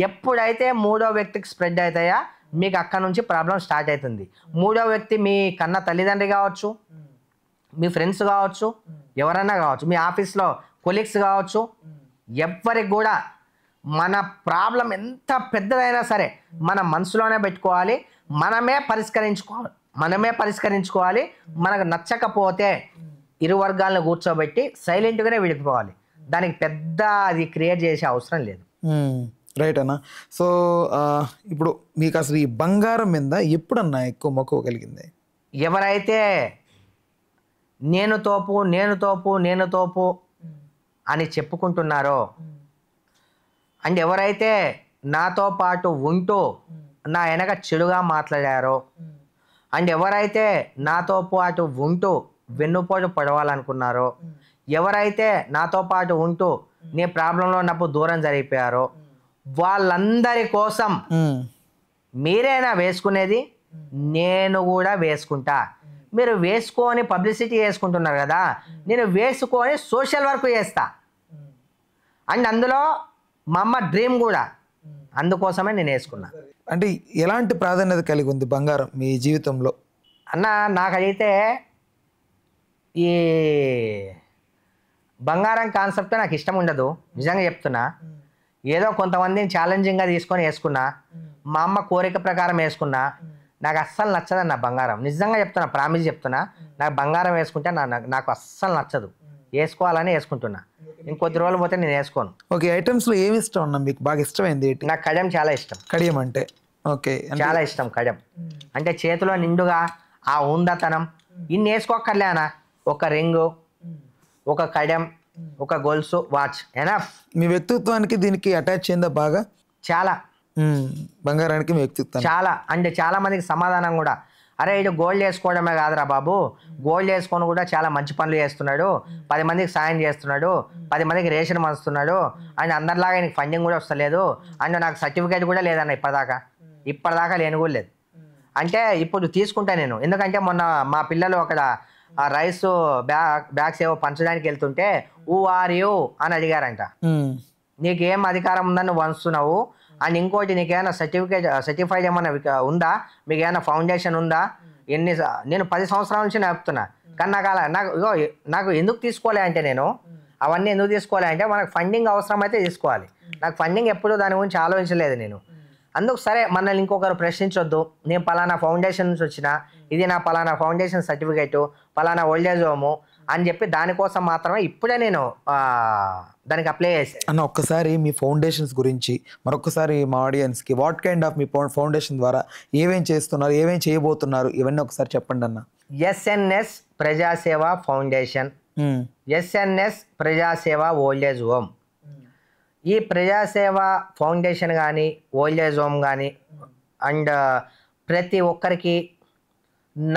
ఎప్పుడైతే మూడో వ్యక్తికి స్ప్రెడ్ అవుతాయా మీకు అక్కడ నుంచి ప్రాబ్లం స్టార్ట్ అవుతుంది. మూడో వ్యక్తి మీ కన్న తల్లిదండ్రి కావచ్చు, మీ ఫ్రెండ్స్ కావచ్చు, ఎవరైనా కావచ్చు, మీ ఆఫీస్లో కొలీగ్స్ కావచ్చు, ఎవ్వరికి కూడా మన ప్రాబ్లం ఎంత పెద్దదైనా సరే మన మనసులోనే పెట్టుకోవాలి, మనమే పరిష్కరించుకోవాలి. మనకు నచ్చకపోతే ఇరు వర్గాలను కూర్చోబెట్టి సైలెంట్గానే విడిపోవాలి. దానికి పెద్ద అది క్రియేట్ చేసే అవసరం లేదు. రైట్ అన్న. సో ఇప్పుడు మీకు అసలు ఈ బంగారం మీద ఎప్పుడన్నా ఎక్కువ మక్కువ కలిగింది? ఎవరైతే నేను తోపు అని చెప్పుకుంటున్నారో అండ్ ఎవరైతే నాతో పాటు ఉంటూ నా వెనక చెడుగా మాట్లాడారో అండ్ ఎవరైతే నాతో పాటు ఉంటూ వెన్నుపోటు పడవాలనుకున్నారో, ఎవరైతే నాతో పాటు ఉంటూ నీ ప్రాబ్లంలో ఉన్నప్పుడు దూరం జరిగిపోయారో వాళ్ళందరి కోసం మీరేనా వేసుకునేది? నేను కూడా వేసుకుంటా. మీరు వేసుకొని పబ్లిసిటీ చేసుకుంటున్నారు కదా, నేను వేసుకొని సోషల్ వర్క్ చేస్తా. అండ్ అందులో మా అమ్మ డ్రీమ్ కూడా, అందుకోసమే నేను వేసుకున్నా. అంటే ఎలాంటి ప్రాధాన్యత కలిగి ఉంది బంగారం మీ జీవితంలో? అన్న, నాకైతే ఈ బంగారం కాన్సెప్ట్ నాకు ఇష్టం ఉండదు, నిజంగా చెప్తున్నా. ఏదో కొంతమందిని ఛాలెంజింగ్గా తీసుకొని వేసుకున్నా, మా అమ్మ కోరిక ప్రకారం వేసుకున్నా. నాకు అస్సలు నచ్చదన్న బంగారం, నిజంగా చెప్తున్నా, ప్రామిస్ చెప్తున్నా. నాకు బంగారం వేసుకుంటే నాకు అస్సలు నచ్చదు. వేసుకోవాలని వేసుకుంటున్నా, ఇంకొద్ది రోజులు పోతే నేను వేసుకోను. ఓకే, ఐటమ్స్లో ఏమి ఇష్టం అన్న మీకు? బాగా ఇష్టమైంది? నాకు కడియం చాలా ఇష్టం. కడియం అంటే ఓకే, చాలా ఇష్టం కడియం అంటే. చేతిలో నిండుగా ఆ ఉందతనం ఇన్ని వేసుకోక్కర్లేనా, ఒక రింగు, ఒక కడియం, ఒక గొలుసు, వాచ్ ఎనఫ్. మీ వ్యక్తిత్వానికి దీనికి అటాచ్ అయిందా బాగా? చాలా. బంగారానికి మీ వ్యక్తిత్వం చాలా అంటే చాలా మందికి సమాధానం కూడా, అరే ఇటు గోల్డ్ వేసుకోవడమే కాదురా బాబు, గోల్డ్ వేసుకొని కూడా చాలా మంచి పనులు చేస్తున్నాడు, 10 మందికి సాయం చేస్తున్నాడు, 10 మందికి రేషన్ పంచుతున్నాడు, అండ్ అందరిలాగా ఆయనకి ఫండింగ్ కూడా వస్తలేదు, అండ్ నాకు సర్టిఫికేట్ కూడా లేదన్న ఇప్పటిదాకా లేని కూడా లేదు. అంటే ఇప్పుడు తీసుకుంటా నేను, ఎందుకంటే మొన్న మా పిల్లలు అక్కడ ఆ రైస్ బ్యాగ్స్ ఏవో పంచడానికి వెళ్తుంటే ఊ ఆర్ యూ అని అడిగారంట. నీకేం అధికారం ఉందని నువ్వు వంచుతున్నావు, అండ్ ఇంకోటి నీకేమైనా సర్టిఫైడ్ ఏమైనా ఉందా, మీకు ఏమైనా ఫౌండేషన్ ఉందా? నేను 10 సంవత్సరాల నుంచి నేర్పుతున్నా, కానీ నాకు ఎందుకు తీసుకోలే అంటే, నేను అవన్నీ ఎందుకు తీసుకోలే అంటే మనకు ఫండింగ్ అవసరం అయితే తీసుకోవాలి. నాకు ఫండింగ్ ఎప్పుడు దాని గురించి ఆలోచించలేదు నేను. అందుకు సరే మనల్ని ఇంకొకరు ప్రశ్నించొద్దు, నేను పలానా ఫౌండేషన్ నుంచి వచ్చిన, ఇది నా పలానా ఫౌండేషన్ సర్టిఫికేటు, పలానా ఓల్డేజ్ హోము అని చెప్పి దానికోసం మాత్రమే ఇప్పుడే నేను దానికి అప్లై చేశాను. అన్న ఒక్కసారి మీ ఫౌండేషన్స్ గురించి మరొకసారి మా ఆడియన్స్కి what kind of me foundation ద్వారా ఏమేం చేస్తున్నారు, ఏమేం చేయబోతున్నారు, ఇవన్నీ ఒకసారి చెప్పండి అన్న. ఎస్ఎన్ఎస్ ప్రజాసేవ ఫౌండేషన్, ఎస్ఎన్ఎస్ ప్రజాసేవ ఓల్డేజ్ హోమ్. ఈ ప్రజాసేవ ఫౌండేషన్ కానీ ఓల్డేజ్ హోమ్ కానీ అండ్ ప్రతి ఒక్కరికి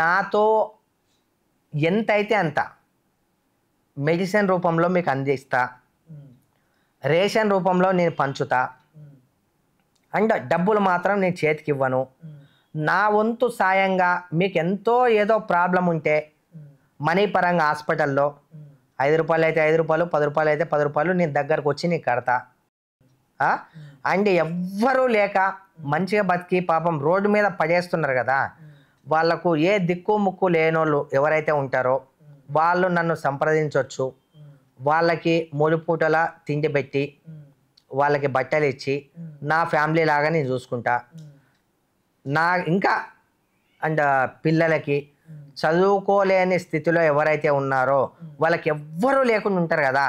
నాతో ఎంతైతే అంత మెడిసిన్ రూపంలో మీకు అందిస్తా, రేషన్ రూపంలో నేను పంచుతా, అండ్ డబ్బులు మాత్రం నేను చేతికి ఇవ్వను. నా వంతు సాయంగా మీకు ఎంతో ఏదో ప్రాబ్లం ఉంటే మనీ పరంగా హాస్పిటల్లో 5 రూపాయలు అయితే 5 రూపాయలు, 10 రూపాయలు అయితే 10 రూపాయలు నేను దగ్గరకు వచ్చి నీకు కడతా. అండ్ ఎవ్వరూ లేక మంచిగా బతికి పాపం రోడ్డు మీద పడేస్తున్నారు కదా, వాళ్ళకు ఏ దిక్కు ముక్కు లేనోళ్ళు ఎవరైతే ఉంటారో వాళ్ళు నన్ను సంప్రదించవచ్చు. వాళ్ళకి 3 పూటల తిండి పెట్టి వాళ్ళకి బట్టలు ఇచ్చి నా ఫ్యామిలీ లాగా నేను చూసుకుంటా. నా ఇంకా అండ్ పిల్లలకి చదువుకోలేని స్థితిలో ఎవరైతే ఉన్నారో వాళ్ళకి ఎవ్వరూ లేకుండా ఉంటారు కదా,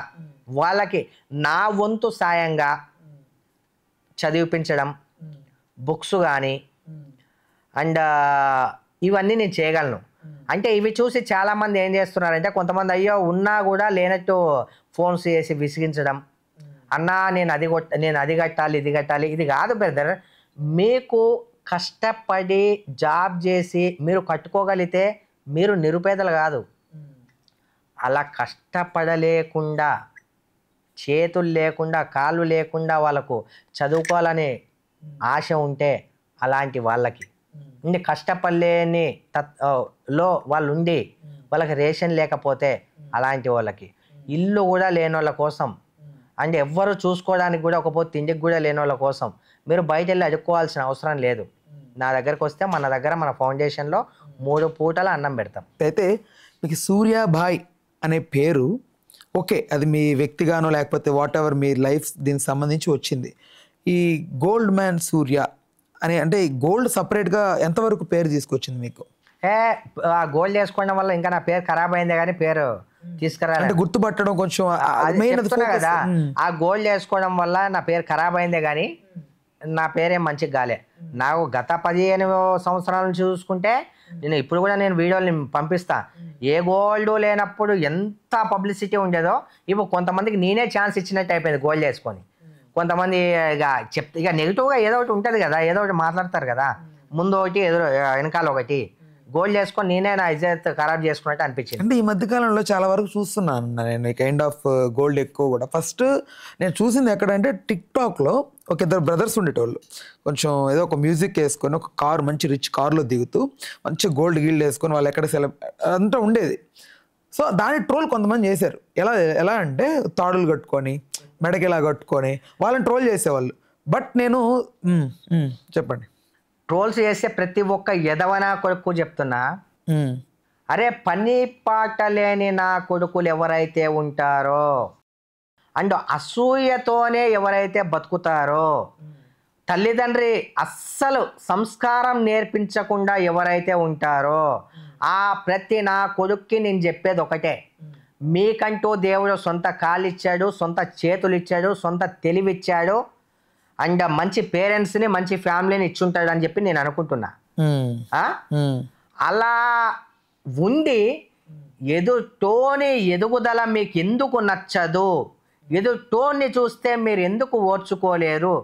వాళ్ళకి నా వంతు సాయంగా చదివిపించడం, బుక్స్ కానీ అండ్ ఇవన్నీ నేను చేయగలను. అంటే ఇవి చూసి చాలామంది ఏం చేస్తున్నారంటే కొంతమంది అయ్యో ఉన్నా కూడా లేనట్టు ఫోన్స్ చేసి విసిగించడం, అన్నా నేను అది కట్టాలి ఇది కట్టాలి. ఇది కాదు బ్రదర్, మీకు కష్టపడి జాబ్ చేసి మీరు కట్టుకోగలిగితే మీరు నిరుపేదలు కాదు. అలా కష్టపడలేకుండా చేతులు లేకుండా కాళ్ళు లేకుండా వాళ్ళకు చదువుకోవాలనే ఆశ ఉంటే అలాంటి వాళ్ళకి ఉండి కష్టపడలేని లో వాళ్ళు ఉండి వాళ్ళకి రేషన్ లేకపోతే అలాంటి వాళ్ళకి ఇల్లు కూడా లేని వాళ్ళ కోసం అండ్ ఎవ్వరు చూసుకోవడానికి కూడా ఒక తిండికి కూడా లేని వాళ్ళ కోసం మీరు బయట వెళ్ళి అడుక్కోవాల్సిన అవసరం లేదు. నా దగ్గరకు వస్తే మన ఫౌండేషన్లో 3 పూటల అన్నం పెడతాం. అయితే మీకు సూర్యాభాయ్ అనే పేరు ఓకే, అది మీ వ్యక్తిగానో లేకపోతే వాట్ ఎవర్ మీ లైఫ్ దీనికి సంబంధించి వచ్చింది. ఈ గోల్డ్ మ్యాన్ సూర్య అని అంటే ఈ గోల్డ్ సపరేట్గా ఎంతవరకు పేరు తీసుకొచ్చింది మీకు? ఆ గోల్డ్ వేసుకోవడం వల్ల ఇంకా నా పేరు ఖరాబ్ అయిందే కానీ పేరు తీసుకురాలి అంటే గుర్తుపట్టడం కొంచెం కదా. ఆ గోల్డ్ వేసుకోవడం వల్ల నా పేరు ఖరాబ్ అయిందే కానీ నా పేరేం మంచిగా కాలే. నాకు గత 15 సంవత్సరాల నుంచి చూసుకుంటే ఇప్పుడు కూడా నేను వీడియోలు పంపిస్తా. ఏ గోల్డ్ లేనప్పుడు ఎంత పబ్లిసిటీ ఉండేదో ఇప్పుడు కొంతమందికి నేనే ఛాన్స్ ఇచ్చినట్టు అయిపోయింది గోల్డ్ వేసుకొని. కొంతమంది ఇక నెగిటివ్గా ఏదో ఒకటి ఉంటుంది కదా, ఏదో ఒకటి మాట్లాడతారు కదా, ముందు ఒకటి వెనకాల ఒకటి. గోల్డ్ చేసుకొని నేనే నా ఇజ్జత్ ఖరాబ్ చేసుకున్నట్టు అనిపించింది. అంటే ఈ మధ్యకాలంలో చాలా వరకు చూస్తున్నాను నేను ఈ కైండ్ ఆఫ్ గోల్డ్ ఎక్కువ కూడా. ఫస్ట్ నేను చూసింది ఎక్కడంటే టిక్టాక్లో ఒక 2 బ్రదర్స్ ఉండేటోళ్ళు, కొంచెం ఏదో ఒక మ్యూజిక్ వేసుకొని ఒక కార్ మంచి రిచ్ కార్లో దిగుతూ మంచి గోల్డ్ గీల్డ్ వేసుకొని వాళ్ళు ఎక్కడ అంతా ఉండేది. సో దాని ట్రోల్ కొంతమంది చేశారు. ఎలా అంటే తాడులు కట్టుకొని మెడకి ఇలా కట్టుకొని వాళ్ళని ట్రోల్ చేసేవాళ్ళు. బట్ నేను చెప్పండి. ట్రోల్స్ చేసే ప్రతి ఒక్క ఎదవనా కొడుకు చెప్తున్నా, అరే పని పాట లేని నా కొడుకులు ఎవరైతే ఉంటారో అండ్ అసూయతోనే ఎవరైతే బతుకుతారో, తల్లిదండ్రి అస్సలు సంస్కారం నేర్పించకుండా ఎవరైతే ఉంటారో ఆ ప్రతి నా కొడుక్కి నేను చెప్పేది ఒకటే, మీకంటూ దేవుడు సొంత కాళ్ళు ఇచ్చాడు, సొంత చేతులు ఇచ్చాడు, సొంత తెలివిచ్చాడు అండ్ మంచి పేరెంట్స్ని మంచి ఫ్యామిలీని ఇచ్చుంటాడు అని చెప్పి నేను అనుకుంటున్నా. అలా ఉండి ఎదుటోని ఎదుగుదల మీకు ఎందుకు నచ్చదు? ఎదుటోన్ని చూస్తే మీరు ఎందుకు ఓర్చుకోలేరు?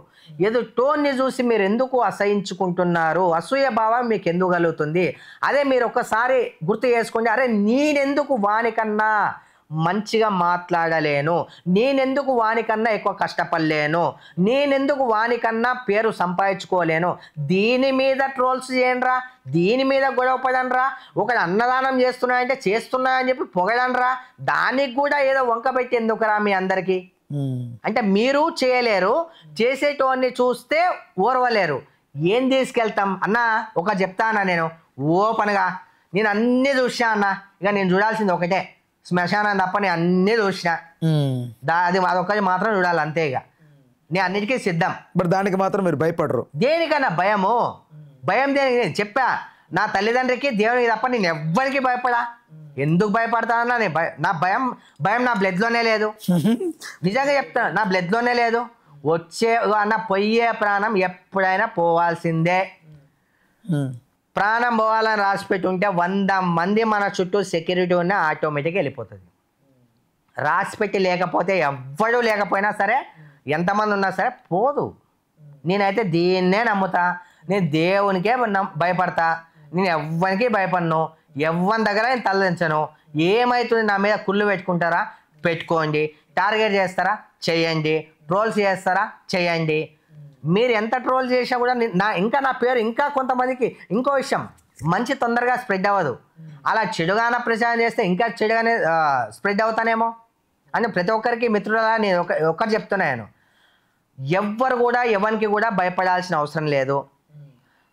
ఎదుటోన్ని చూసి మీరు ఎందుకు అసహించుకుంటున్నారు? అసూయ భావం మీకు ఎందుకు కలుగుతుంది? అదే మీరు ఒక్కసారి గుర్తు చేసుకోండి, అరే నేనెందుకు వానికన్నా మంచిగా మాట్లాడలేను, నేనెందుకు వానికన్నా ఎక్కువ కష్టపడలేను, నేనెందుకు వానికన్నా పేరు సంపాదించుకోలేను? దీని మీద ట్రోల్స్ చేయండిరా, దీని మీద గొడవ పడండిరా. ఒకడు అన్నదానం చేస్తున్నాయంటే చేస్తున్నాయని చెప్పి పొగడండిరా. దానికి కూడా ఏదో వంక పెట్టి ఎందుకురా మీ అందరికీ? అంటే మీరు చేయలేరు, చేసేటోన్ని చూస్తే ఓర్వలేరు. ఏం తీసుకెళ్తాం అన్నా? ఒక చెప్తానా నేను ఓపెన్గా, నేను అన్నీ చూసా అన్న. ఇక నేను చూడాల్సింది ఒకటే శ్మశానం తప్ప నేను అన్నీ చూసిన. అది అదొక్కటి మాత్రం చూడాలి అంతే. ఇక నేను అన్నిటికీ సిద్ధం. బట్ దానికి మాత్రం మీరు భయపడరు. దేనికన్నా భయము? భయం దేనికి? నేను చెప్పా, నా తల్లిదండ్రికి దేవునికి తప్ప నేను ఎవ్వరికి భయపడా. ఎందుకు భయపడతానన్నా నేను నా భయం నా బ్లడ్లోనే లేదు. నిజంగా చెప్తాను, నా బ్లడ్లోనే లేదు. వచ్చే అన్న పోయే ప్రాణం ఎప్పుడైనా పోవాల్సిందే. ప్రాణం పోవాలని రాసిపెట్టి ఉంటే 100 మంది మన చుట్టూ సెక్యూరిటీ ఉన్న ఆటోమేటిక్గా వెళ్ళిపోతుంది. రాసిపెట్టి లేకపోతే ఎవ్వడూ లేకపోయినా సరే, ఎంతమంది ఉన్నా సరే పోదు. నేనైతే దీన్నే నమ్ముతా. నేను దేవునికే భయపడతా. నేను ఎవ్వరికి భయపడను. ఎవ్వరి దగ్గర నేను తలదించను. ఏమవుతుంది? నా మీద కుళ్ళు పెట్టుకుంటారా? పెట్టుకోండి. టార్గెట్ చేస్తారా? చేయండి. ట్రోల్స్ చేస్తారా? చేయండి. మీరు ఎంత ట్రోల్ చేసినా కూడా నా పేరు ఇంకా కొంతమందికి. ఇంకో విషయం, మంచి తొందరగా స్ప్రెడ్ అవ్వదు. అలా చెడుగాన ప్రచారం చేస్తే ఇంకా చెడుగానే స్ప్రెడ్ అవుతానేమో అని ప్రతి ఒక్కరికి మిత్రులా నేను ఒకటి చెప్తున్నాను. ఎవ్వరు కూడా ఎవరికి కూడా భయపడాల్సిన అవసరం లేదు.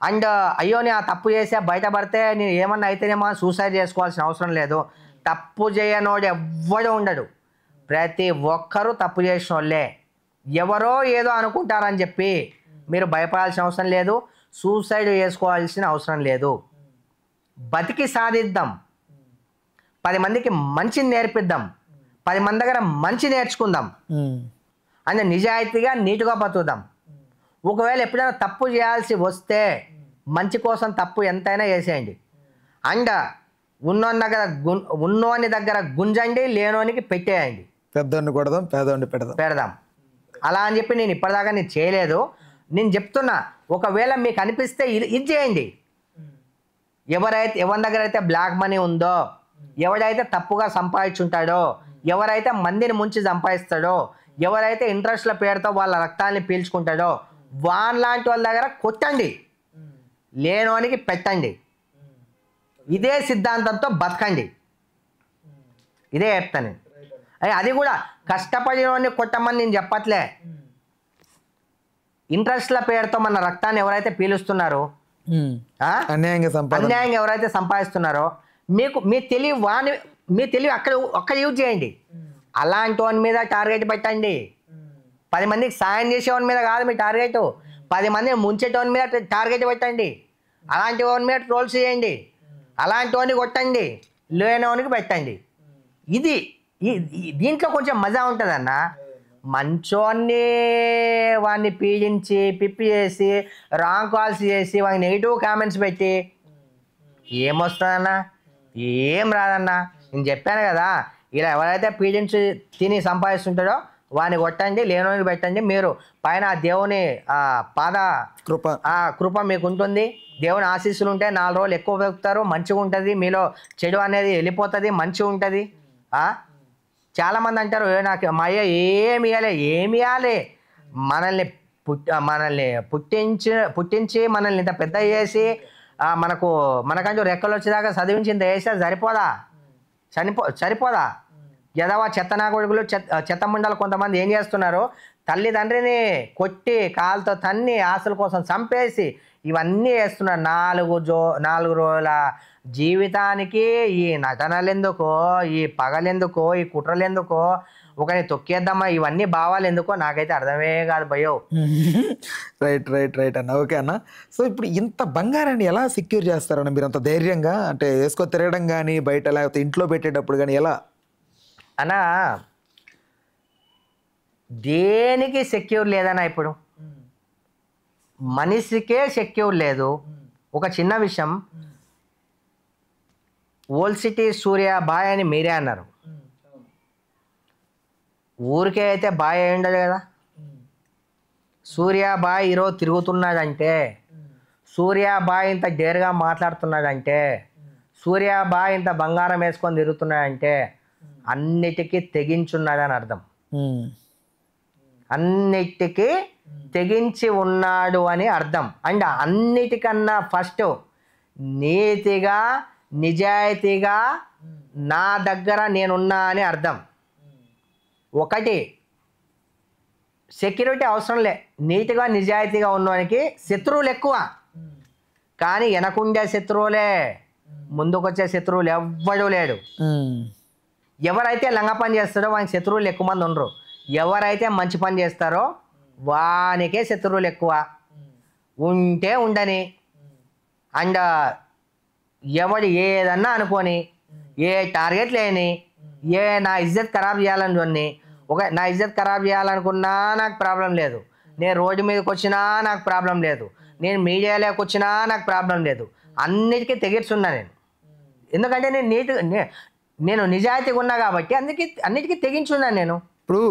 అండ్ అయ్యో నేను ఆ తప్పు చేసా బయటపడితే నేను ఏమన్నా అయితేనేమో సూసైడ్ చేసుకోవాల్సిన అవసరం లేదు. తప్పు చేయనోడు ఎవ్వడు ఉండడు. ప్రతి ఒక్కరూ తప్పు చేసిన వాళ్ళే. ఎవరో ఏదో అనుకుంటారని చెప్పి మీరు భయపడాల్సిన అవసరం లేదు. సూసైడ్ చేసుకోవాల్సిన అవసరం లేదు. బతికి సాధిద్దాం. 10 మందికి మంచిని నేర్పిద్దాం. 10 మంది దగ్గర మంచి నేర్చుకుందాం. అంటే నిజాయితీగా నీటుగా బతుకుదాం. ఒకవేళ ఎప్పుడైనా తప్పు చేయాల్సి వస్తే మంచి కోసం తప్పు ఎంతైనా చేసేయండి. అండ్ ఉన్నోని దగ్గర గుంజండి, లేనోనికి పెట్టేయండి. పెద్దోడిని కొడదాం, పేదోడిని పెడదాం. అలా అని చెప్పి నేను ఇప్పటిదాకా నేను చేయలేదు. నేను చెప్తున్నా, ఒకవేళ మీకు అనిపిస్తే ఇది చేయండి. ఎవరి దగ్గర అయితే బ్లాక్ మనీ ఉందో, ఎవడైతే తప్పుగా సంపాదించుంటాడో, ఎవరైతే మందిని ముంచి సంపాదిస్తాడో, ఎవరైతే ఇంట్రెస్ట్ల పేరుతో వాళ్ళ రక్తాన్ని పీల్చుకుంటాడో లాంటి వాళ్ళ దగ్గర కొట్టండి, లేనోనికి పెట్టండి. ఇదే సిద్ధాంతంతో బతకండి. ఇదే చెప్తాను. అది కూడా కష్టపడినోని కొట్టమని నేను చెప్పట్లే. ఇంట్రెస్ట్ల పేరుతో మన రక్తాన్ని ఎవరైతే పీలుస్తున్నారో, అన్యాయంగా ఎవరైతే సంపాదిస్తున్నారో, మీ తెలివి అక్కడ యూజ్ చేయండి. అలాంటి వాని మీద టార్గెట్ పెట్టండి. 10 మందికి సాయం చేసేవాని మీద కాదు మీ టార్గెట్. 10 మందిని ముంచేటోని మీద టార్గెట్ పెట్టండి. అలాంటి వాని మీద ట్రోల్స్ చేయండి. అలాంటి వాడిని కొట్టండి, లేనివానికి పెట్టండి. దీంట్లో కొంచెం మజా ఉంటుందన్న. మంచోన్ని వాడిని పీడించి పిప్పి చేసి రాంగ్ కాల్స్ చేసి వాడికి నెగిటివ్ కామెంట్స్ పెట్టి ఏమొస్తుందన్న? ఏం రాదన్న. నేను చెప్పాను కదా, ఇలా ఎవరైతే పీడించి తిని సంపాదిస్తుంటాడో వాడిని కొట్టండి, లేనోనికి పెట్టండి. మీరు పైన దేవుని పాద కృప మీకు ఉంటుంది. దేవుని ఆశీస్సులు ఉంటే 4 రోజులు ఎక్కువ బతుకుతారు. మంచిగా ఉంటుంది. మీలో చెడు అనేది వెళ్ళిపోతుంది, మంచిగా ఉంటుంది. చాలామంది అంటారు, నాకు మా అయ్య ఏమి ఇవ్వాలి, మనల్ని పుట్టించి మనల్ని ఇంత పెద్ద చేసి మనకంటూ రెక్కలు వచ్చేదాకా చదివించి ఇంత చేస్తే సరిపోదా? యదవ చెత్తనా కొడుకులు చెత్త ముండలు కొంతమంది ఏం చేస్తున్నారు, తల్లిదండ్రిని కొట్టి కాలుతో తన్ని ఆశల కోసం చంపేసి ఇవన్నీ చేస్తున్నారు. 4 రోజుల జీవితానికి ఈ నటనలు ఎందుకో, ఈ పగలెందుకో, ఈ కుట్రలెందుకో, ఒకరిని తొక్కేద్దామా, ఇవన్నీ భావాలు ఎందుకో నాకైతే అర్థమే కాదు భయో. రైట్ అన్న. ఓకే అన్న. సో ఇప్పుడు ఇంత బంగారాన్ని ఎలా సెక్యూర్ చేస్తారన్న మీరు అంత ధైర్యంగా? అంటే వేసుకో తిరగడం కానీ, బయట లేకపోతే ఇంట్లో పెట్టేటప్పుడు కానీ ఎలా అన్నా? దేనికి సెక్యూర్ లేదన్నా. ఇప్పుడు మనిషికే సెక్యూర్ లేదు. ఒక చిన్న విషయం, ఓల్డ్ సిటీ సూర్య బాయ్ అని మీరే అన్నారు. ఊరికే అయితే బాయ్ అయి ఉండదు కదా. సూర్య బాయ్ ఈరోజు తిరుగుతున్నాడంటే, సూర్య బాయ్ ఇంత డేర్గా మాట్లాడుతున్నాడంటే, సూర్య బాయ్ ఇంత బంగారం వేసుకొని తిరుగుతున్నాడంటే అన్నిటికీ తెగించున్నాడని అర్థం. అన్నిటికీ తెగించి ఉన్నాడు అని అర్థం. అండ్ అన్నిటికన్నా ఫస్ట్ నీతిగా నిజాయితీగా నా దగ్గర నేనున్నా అని అర్థం. ఒకటి, సెక్యూరిటీ అవసరం లే, నీతిగా నిజాయితీగా ఉన్నవానికి శత్రువులు ఎక్కువ, కానీ వెనకుండే శత్రువులే, ముందుకొచ్చే శత్రువులు ఎవ్వడూ లేడు. ఎవరైతే లంగ పని చేస్తారో వానికి శత్రువులు ఎక్కువ మంది ఉండరు. ఎవరైతే మంచి పని చేస్తారో వానికే శత్రువులు ఎక్కువ, ఉంటే ఉండని. అండ్ ఎవడు ఏదన్నా అనుకొని ఏ టార్గెట్ లేని నా ఇజ్జత్ ఖరాబ్ చేయాలని కొన్ని నా ఇజ్జత్ ఖరాబ్ చేయాలనుకున్నా నాకు ప్రాబ్లం లేదు, నేను రోడ్డు మీదకి వచ్చినా నాకు ప్రాబ్లం లేదు, నేను మీడియాలోకి వచ్చినా నాకు ప్రాబ్లం లేదు, అన్నిటికీ తెగిస్తున్నా నేను. ఎందుకంటే నేను నిజాయితీగా ఉన్నా కాబట్టి అన్నిటికీ తెగించున్నాను నేను. ఇప్పుడు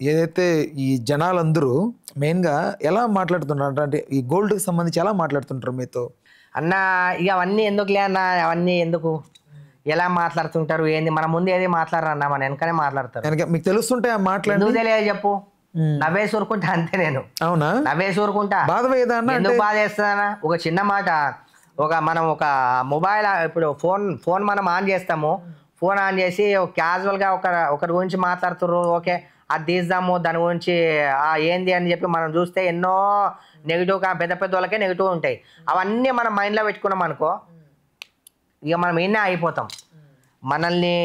ఏదైతే ఈ జనాలందరూ మెయిన్గా ఎలా మాట్లాడుతుంటారు అంటే ఈ గోల్డ్కి సంబంధించి ఎలా మాట్లాడుతుంటారు మీతో? అన్న ఇక అవన్నీ ఎందుకులే అన్న, అవన్నీ ఎందుకు, ఎలా మాట్లాడుతుంటారు ఏంది, మన ముందు ఏది మాట్లాడరు అన్న, మన వెనకనే మాట్లాడతారు. మీకు తెలుస్తుంటే ఆ మాట్లాడి ఎందుకు తెలియదు చెప్పు, నవ్వేసి ఊరుకుంటా అంతే నేను. అవునా? నవ్వేసి ఊరుకుంటా. బాధ వేయదా? ఎందుకు బాధ వేస్తుందన్నా? ఒక చిన్న మాట, మనం ఒక మొబైల్ ఇప్పుడు ఫోన్ మనం ఆన్ చేస్తాము, ఫోన్ ఆన్ చేసి క్యాజువల్గా ఒకరి గురించి మాట్లాడుతుర్రు, ఓకే అది తీద్దాము దాని గురించి ఏంది అని చెప్పి మనం చూస్తే ఎన్నో నెగిటివ్గా పెద్ద పెద్ద వాళ్ళకే నెగిటివ్ ఉంటాయి. అవన్నీ మనం మైండ్లో పెట్టుకున్నాం అనుకో, ఇక మనం ఎన్నే అయిపోతాం. మనల్ని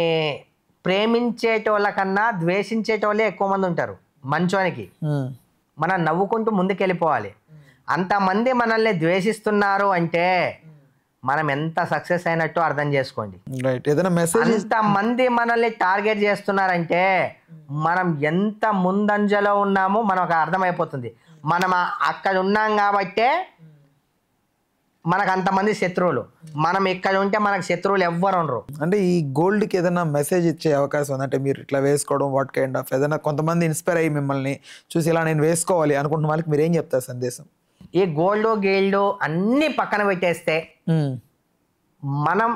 ప్రేమించేటోళ్ళ కన్నా ద్వేషించేటోళ్ళే ఎక్కువ మంది ఉంటారు మంచోనికి. మనం నవ్వుకుంటూ ముందుకెళ్ళిపోవాలి. అంతమంది మనల్ని ద్వేషిస్తున్నారు అంటే మనం ఎంత సక్సెస్ అయినట్టు అర్థం చేసుకోండి. అంతమంది మనల్ని టార్గెట్ చేస్తున్నారంటే మనం ఎంత ముందంజలో ఉన్నామో మనకు అర్థమైపోతుంది. మనం అక్కడ ఉన్నాం కాబట్టే మనకు అంతమంది శత్రువులు. మనం ఇక్కడ ఉంటే మనకు శత్రువులు ఎవ్వరు ఉండరు. అంటే ఈ గోల్డ్కి ఏదైనా మెసేజ్ ఇచ్చే అవకాశం ఉంది అంటే మీరు ఇట్లా వేసుకోవడం వాట్ కైండ్ ఆఫ్ ఏదైనా కొంతమంది ఇన్స్పైర్ అయ్యి మిమ్మల్ని చూసి ఇలా నేను వేసుకోవాలి అనుకుంటున్న వాళ్ళకి మీరు ఏం చెప్తారు సందేశం? ఈ గోల్డ్ అన్ని పక్కన పెట్టేస్తే మనం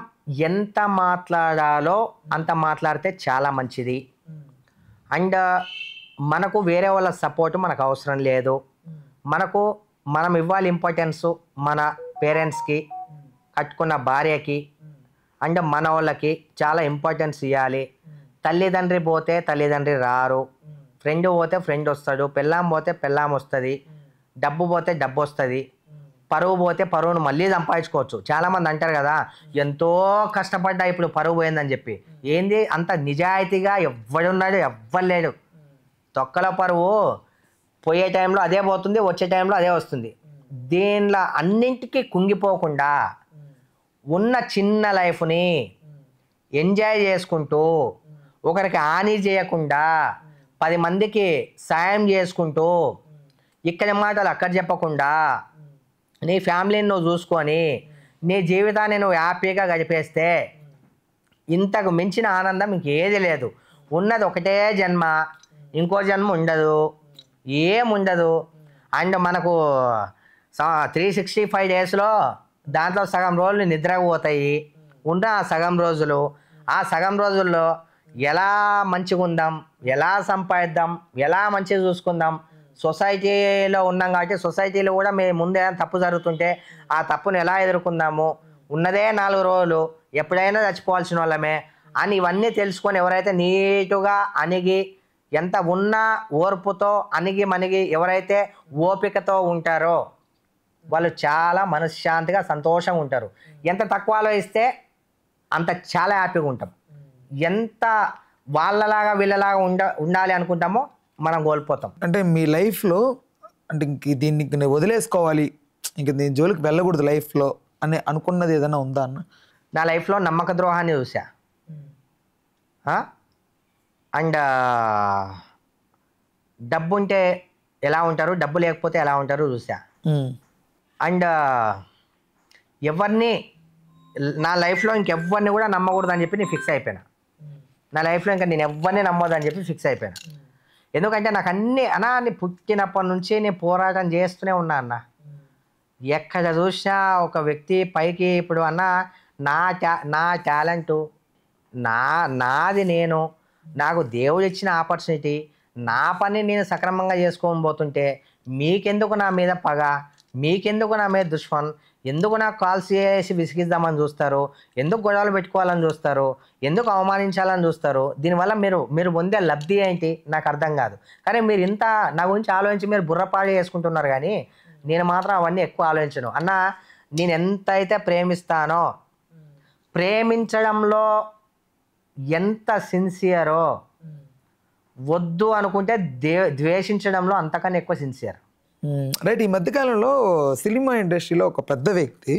ఎంత మాట్లాడాలో అంత మాట్లాడితే చాలా మంచిది. అండ్ మనకు వేరే వాళ్ళ సపోర్ట్ మనకు అవసరం లేదు. మనం ఇవ్వాలి ఇంపార్టెన్స్ మన పేరెంట్స్కి, కట్టుకున్న భార్యకి, అండ్ మన వాళ్ళకి చాలా ఇంపార్టెన్స్ ఇవ్వాలి. తల్లిదండ్రి పోతే తల్లిదండ్రి రారు, ఫ్రెండ్ పోతే ఫ్రెండ్ వస్తాడు, పెళ్ళాం పోతే పెళ్ళాం వస్తుంది, డబ్బు పోతే డబ్బు వస్తుంది, పరువు పోతే పరువును మళ్ళీ సంపాదించుకోవచ్చు. చాలామంది అంటారు కదా ఎంతో కష్టపడ్డా ఇప్పుడు పరువు పోయిందని చెప్పి. ఏంది అంత నిజాయితీగా ఎవ్వడున్నాడు? ఎవ్వలేడు. తొక్కల పరువు పోయే టైంలో అదే పోతుంది, వచ్చే టైంలో అదే వస్తుంది. దీనిలో అన్నింటికి కుంగిపోకుండా ఉన్న చిన్న లైఫ్ని ఎంజాయ్ చేసుకుంటూ, ఒకరికి హాని చేయకుండా, 10 మందికి సాయం చేసుకుంటూ, ఇక్కడి మాటలు అక్కడ చెప్పకుండా నీ ఫ్యామిలీని నువ్వు చూసుకొని నీ జీవితాన్ని నువ్వు హ్యాపీగా గడిపేస్తే ఇంతకు మించిన ఆనందం ఇంకేది లేదు. ఉన్నది ఒకటే జన్మ, ఇంకో జన్మ ఉండదు, ఏముండదు. అండ్ మనకు 365 డేస్లో దాంట్లో సగం రోజులు నిద్రకు పోతాయి. ఉన్న ఆ సగం రోజుల్లో ఎలా మంచిగా ఉందాం, ఎలా సంపాదిద్దాం, ఎలా మంచిగా చూసుకుందాం. సొసైటీలో ఉన్నాం కాబట్టి సొసైటీలో కూడా మేము ముందే తప్పు జరుగుతుంటే ఆ తప్పును ఎలా ఎదుర్కొందాము, ఉన్నదే 4 రోజులు, ఎప్పుడైనా చచ్చిపోవాల్సిన వాళ్ళమే అని ఇవన్నీ తెలుసుకొని ఎవరైతే నీటుగా అణిగి, ఎంత ఉన్నా ఓర్పుతో అణిగి మణిగి ఎవరైతే ఓపికతో ఉంటారో వాళ్ళు చాలా మనశ్శాంతిగా సంతోషంగా ఉంటారు. ఎంత తక్కువ ఆలోచిస్తే అంత చాలా హ్యాపీగా ఉంటాం. ఎంత వాళ్ళలాగా వీళ్ళలాగా ఉండాలి అనుకుంటామో మనం కోల్పోతాం. అంటే మీ లైఫ్లో అంటే ఇంక దీన్ని నేను వదిలేసుకోవాలి, ఇంక దీని జోలికి వెళ్ళకూడదు లైఫ్లో అని అనుకున్నది ఏదైనా ఉందా అన్న? నా లైఫ్లో నమ్మక ద్రోహాన్ని చూసా. అండ్ డబ్బు ఉంటే ఎలా ఉంటారు, డబ్బు లేకపోతే ఎలా ఉంటారు చూసా. అండ్ ఎవరిని నా లైఫ్లో ఇంకెవ్వరిని కూడా నమ్మకూడదు అని చెప్పి నేను ఫిక్స్ అయిపోయినా. నా లైఫ్లో ఇంకా నేను ఎవరిని నమ్మొద్దు అని చెప్పి ఫిక్స్ అయిపోయినా. ఎందుకంటే నాకు అన్ని పుట్టినప్పటి నుంచి నేను పోరాటం చేస్తూనే ఉన్నా అన్న. ఎక్కడ చూసినా ఒక వ్యక్తి పైకి ఇప్పుడు అన్న నా టాలెంటు నాది నాకు దేవుడు ఇచ్చిన ఆపర్చునిటీ, నా పని నేను సక్రమంగా చేసుకోని పోతుంటే మీకెందుకు నా మీద పగ, మీకెందుకు నా మీద దుష్మన్, ఎందుకు నాకు కాల్స్ చేసి విసిగిద్దామని చూస్తారు, ఎందుకు గొడవలు పెట్టుకోవాలని చూస్తారు, ఎందుకు అవమానించాలని చూస్తారు. దీనివల్ల మీరు పొందే లబ్ధి ఏంటి నాకు అర్థం కాదు. కానీ మీరు ఇంత నా గురించి ఆలోచించి మీరు బుర్రపాడు చేసుకుంటున్నారు, కానీ నేను మాత్రం అవన్నీ ఎక్కువ ఆలోచించను అన్న. నేను ఎంతైతే ప్రేమిస్తానో, ప్రేమించడంలో ఎంత సిన్సియరో వద్దు అనుకుంటే ద్వేషించడంలో అంతకన్నా ఎక్కువ సిన్సియర్. రైట్. ఈ మధ్యకాలంలో సినిమా ఇండస్ట్రీలో ఒక పెద్ద వ్యక్తి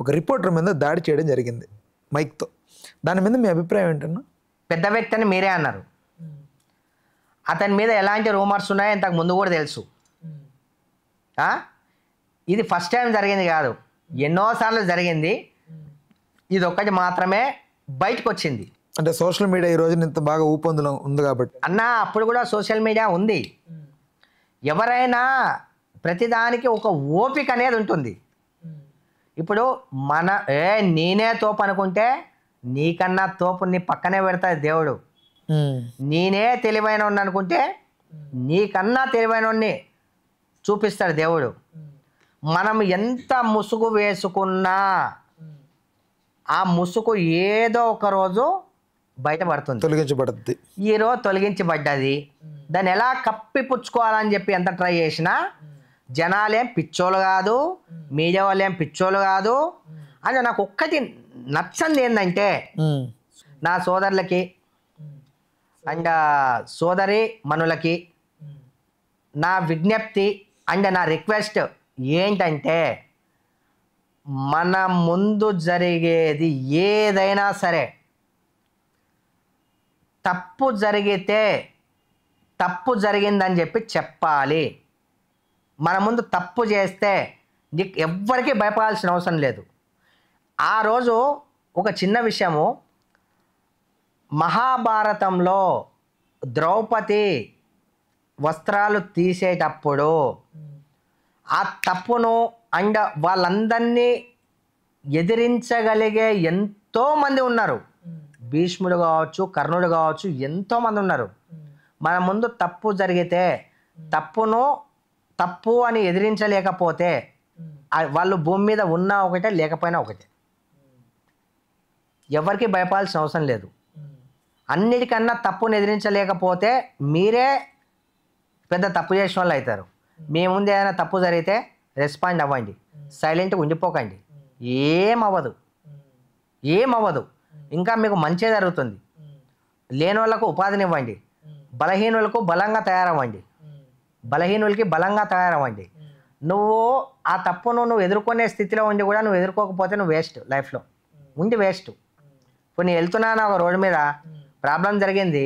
ఒక రిపోర్టర్ మీద దాడి చేయడం జరిగింది మైక్తో. దాని మీద మీ అభిప్రాయం ఏంటన్నా? పెద్ద వ్యక్తి అని మీరే అన్నారు. అతని మీద ఎలాంటి రూమర్స్ ఉన్నాయో ఇంతకు ముందు కూడా తెలుసు. ఇది ఫస్ట్ టైం జరిగింది కాదు, ఎన్నోసార్లు జరిగింది. ఇది ఒక్కటి మాత్రమే బయటకు వచ్చింది. అంటే సోషల్ మీడియా ఈ రోజున ఇంత బాగా ఊపందులో ఉంది కాబట్టి. అన్న అప్పుడు కూడా సోషల్ మీడియా ఉంది. ఎవరైనా ప్రతిదానికి ఒక ఓపిక అనేది ఉంటుంది. ఇప్పుడు నేనే తోపు అనుకుంటే నీకన్నా తోపు నీ పక్కనే పెడతాడు దేవుడు. నేనే తెలివైన అనుకుంటే నీకన్నా తెలివైన చూపిస్తాడు దేవుడు. మనం ఎంత ముసుగు వేసుకున్నా ఆ ముసుగు ఏదో ఒక రోజు బయటపడుతుంది, తొలగించబడుతుంది. ఈరోజు తొలగించబడ్డది. దాన్ని ఎలా కప్పిపుచ్చుకోవాలని చెప్పి ఎంత ట్రై చేసినా జనాలేం పిచ్చోళ్ళు కాదు, మీడియా వాళ్ళు ఏం పిచ్చోళ్ళు కాదు. అని నాకు ఒక్కటి నచ్చంది ఏంటంటే, నా సోదరులకి అండ్ సోదరి మనులకి నా విజ్ఞప్తి అండ్ నా రిక్వెస్ట్ ఏంటంటే, మన ముందు జరిగేది ఏదైనా సరే తప్పు జరిగితే తప్పు జరిగిందని చెప్పి చెప్పాలి. మన ముందు తప్పు చేస్తే నీకు ఎవ్వరికీ భయపడాల్సిన అవసరం లేదు. ఆ రోజు ఒక చిన్న విషయము, మహాభారతంలో ద్రౌపది వస్త్రాలు తీసేటప్పుడు ఆ తప్పును అండ్ వాళ్ళందరినీ ఎదిరించగలిగే ఎంతోమంది ఉన్నారు. భీష్ముడు కావచ్చు, కర్ణుడు కావచ్చు, ఎంతోమంది ఉన్నారు. మన ముందు తప్పు జరిగితే తప్పు అని ఎదిరించలేకపోతే వాళ్ళు భూమి మీద ఉన్నా ఒకటే లేకపోయినా ఒకటే. ఎవరికి భయపడాల్సిన అవసరం లేదు. అన్నిటికన్నా తప్పుని ఎదిరించలేకపోతే మీరే పెద్ద తప్పు చేసిన వాళ్ళు అవుతారు. మీ ముందు ఏదైనా తప్పు జరిగితే రెస్పాండ్ అవ్వండి, సైలెంట్గా ఉండిపోకండి. ఏమవ్వదు. ఇంకా మీకు మంచి జరుగుతుంది. లేని వాళ్ళకు ఉపాధినివ్వండి, బలహీనులకు బలంగా తయారవ్వండి. నువ్వు ఆ తప్పును నువ్వు ఎదుర్కొనే స్థితిలో ఉండి కూడా నువ్వు ఎదుర్కోకపోతే నువ్వు వేస్ట్, లైఫ్లో ఉండి వేస్ట్. ఇప్పుడు నేను వెళ్తున్నాను ఒక రోడ్డు మీద, ప్రాబ్లం జరిగింది,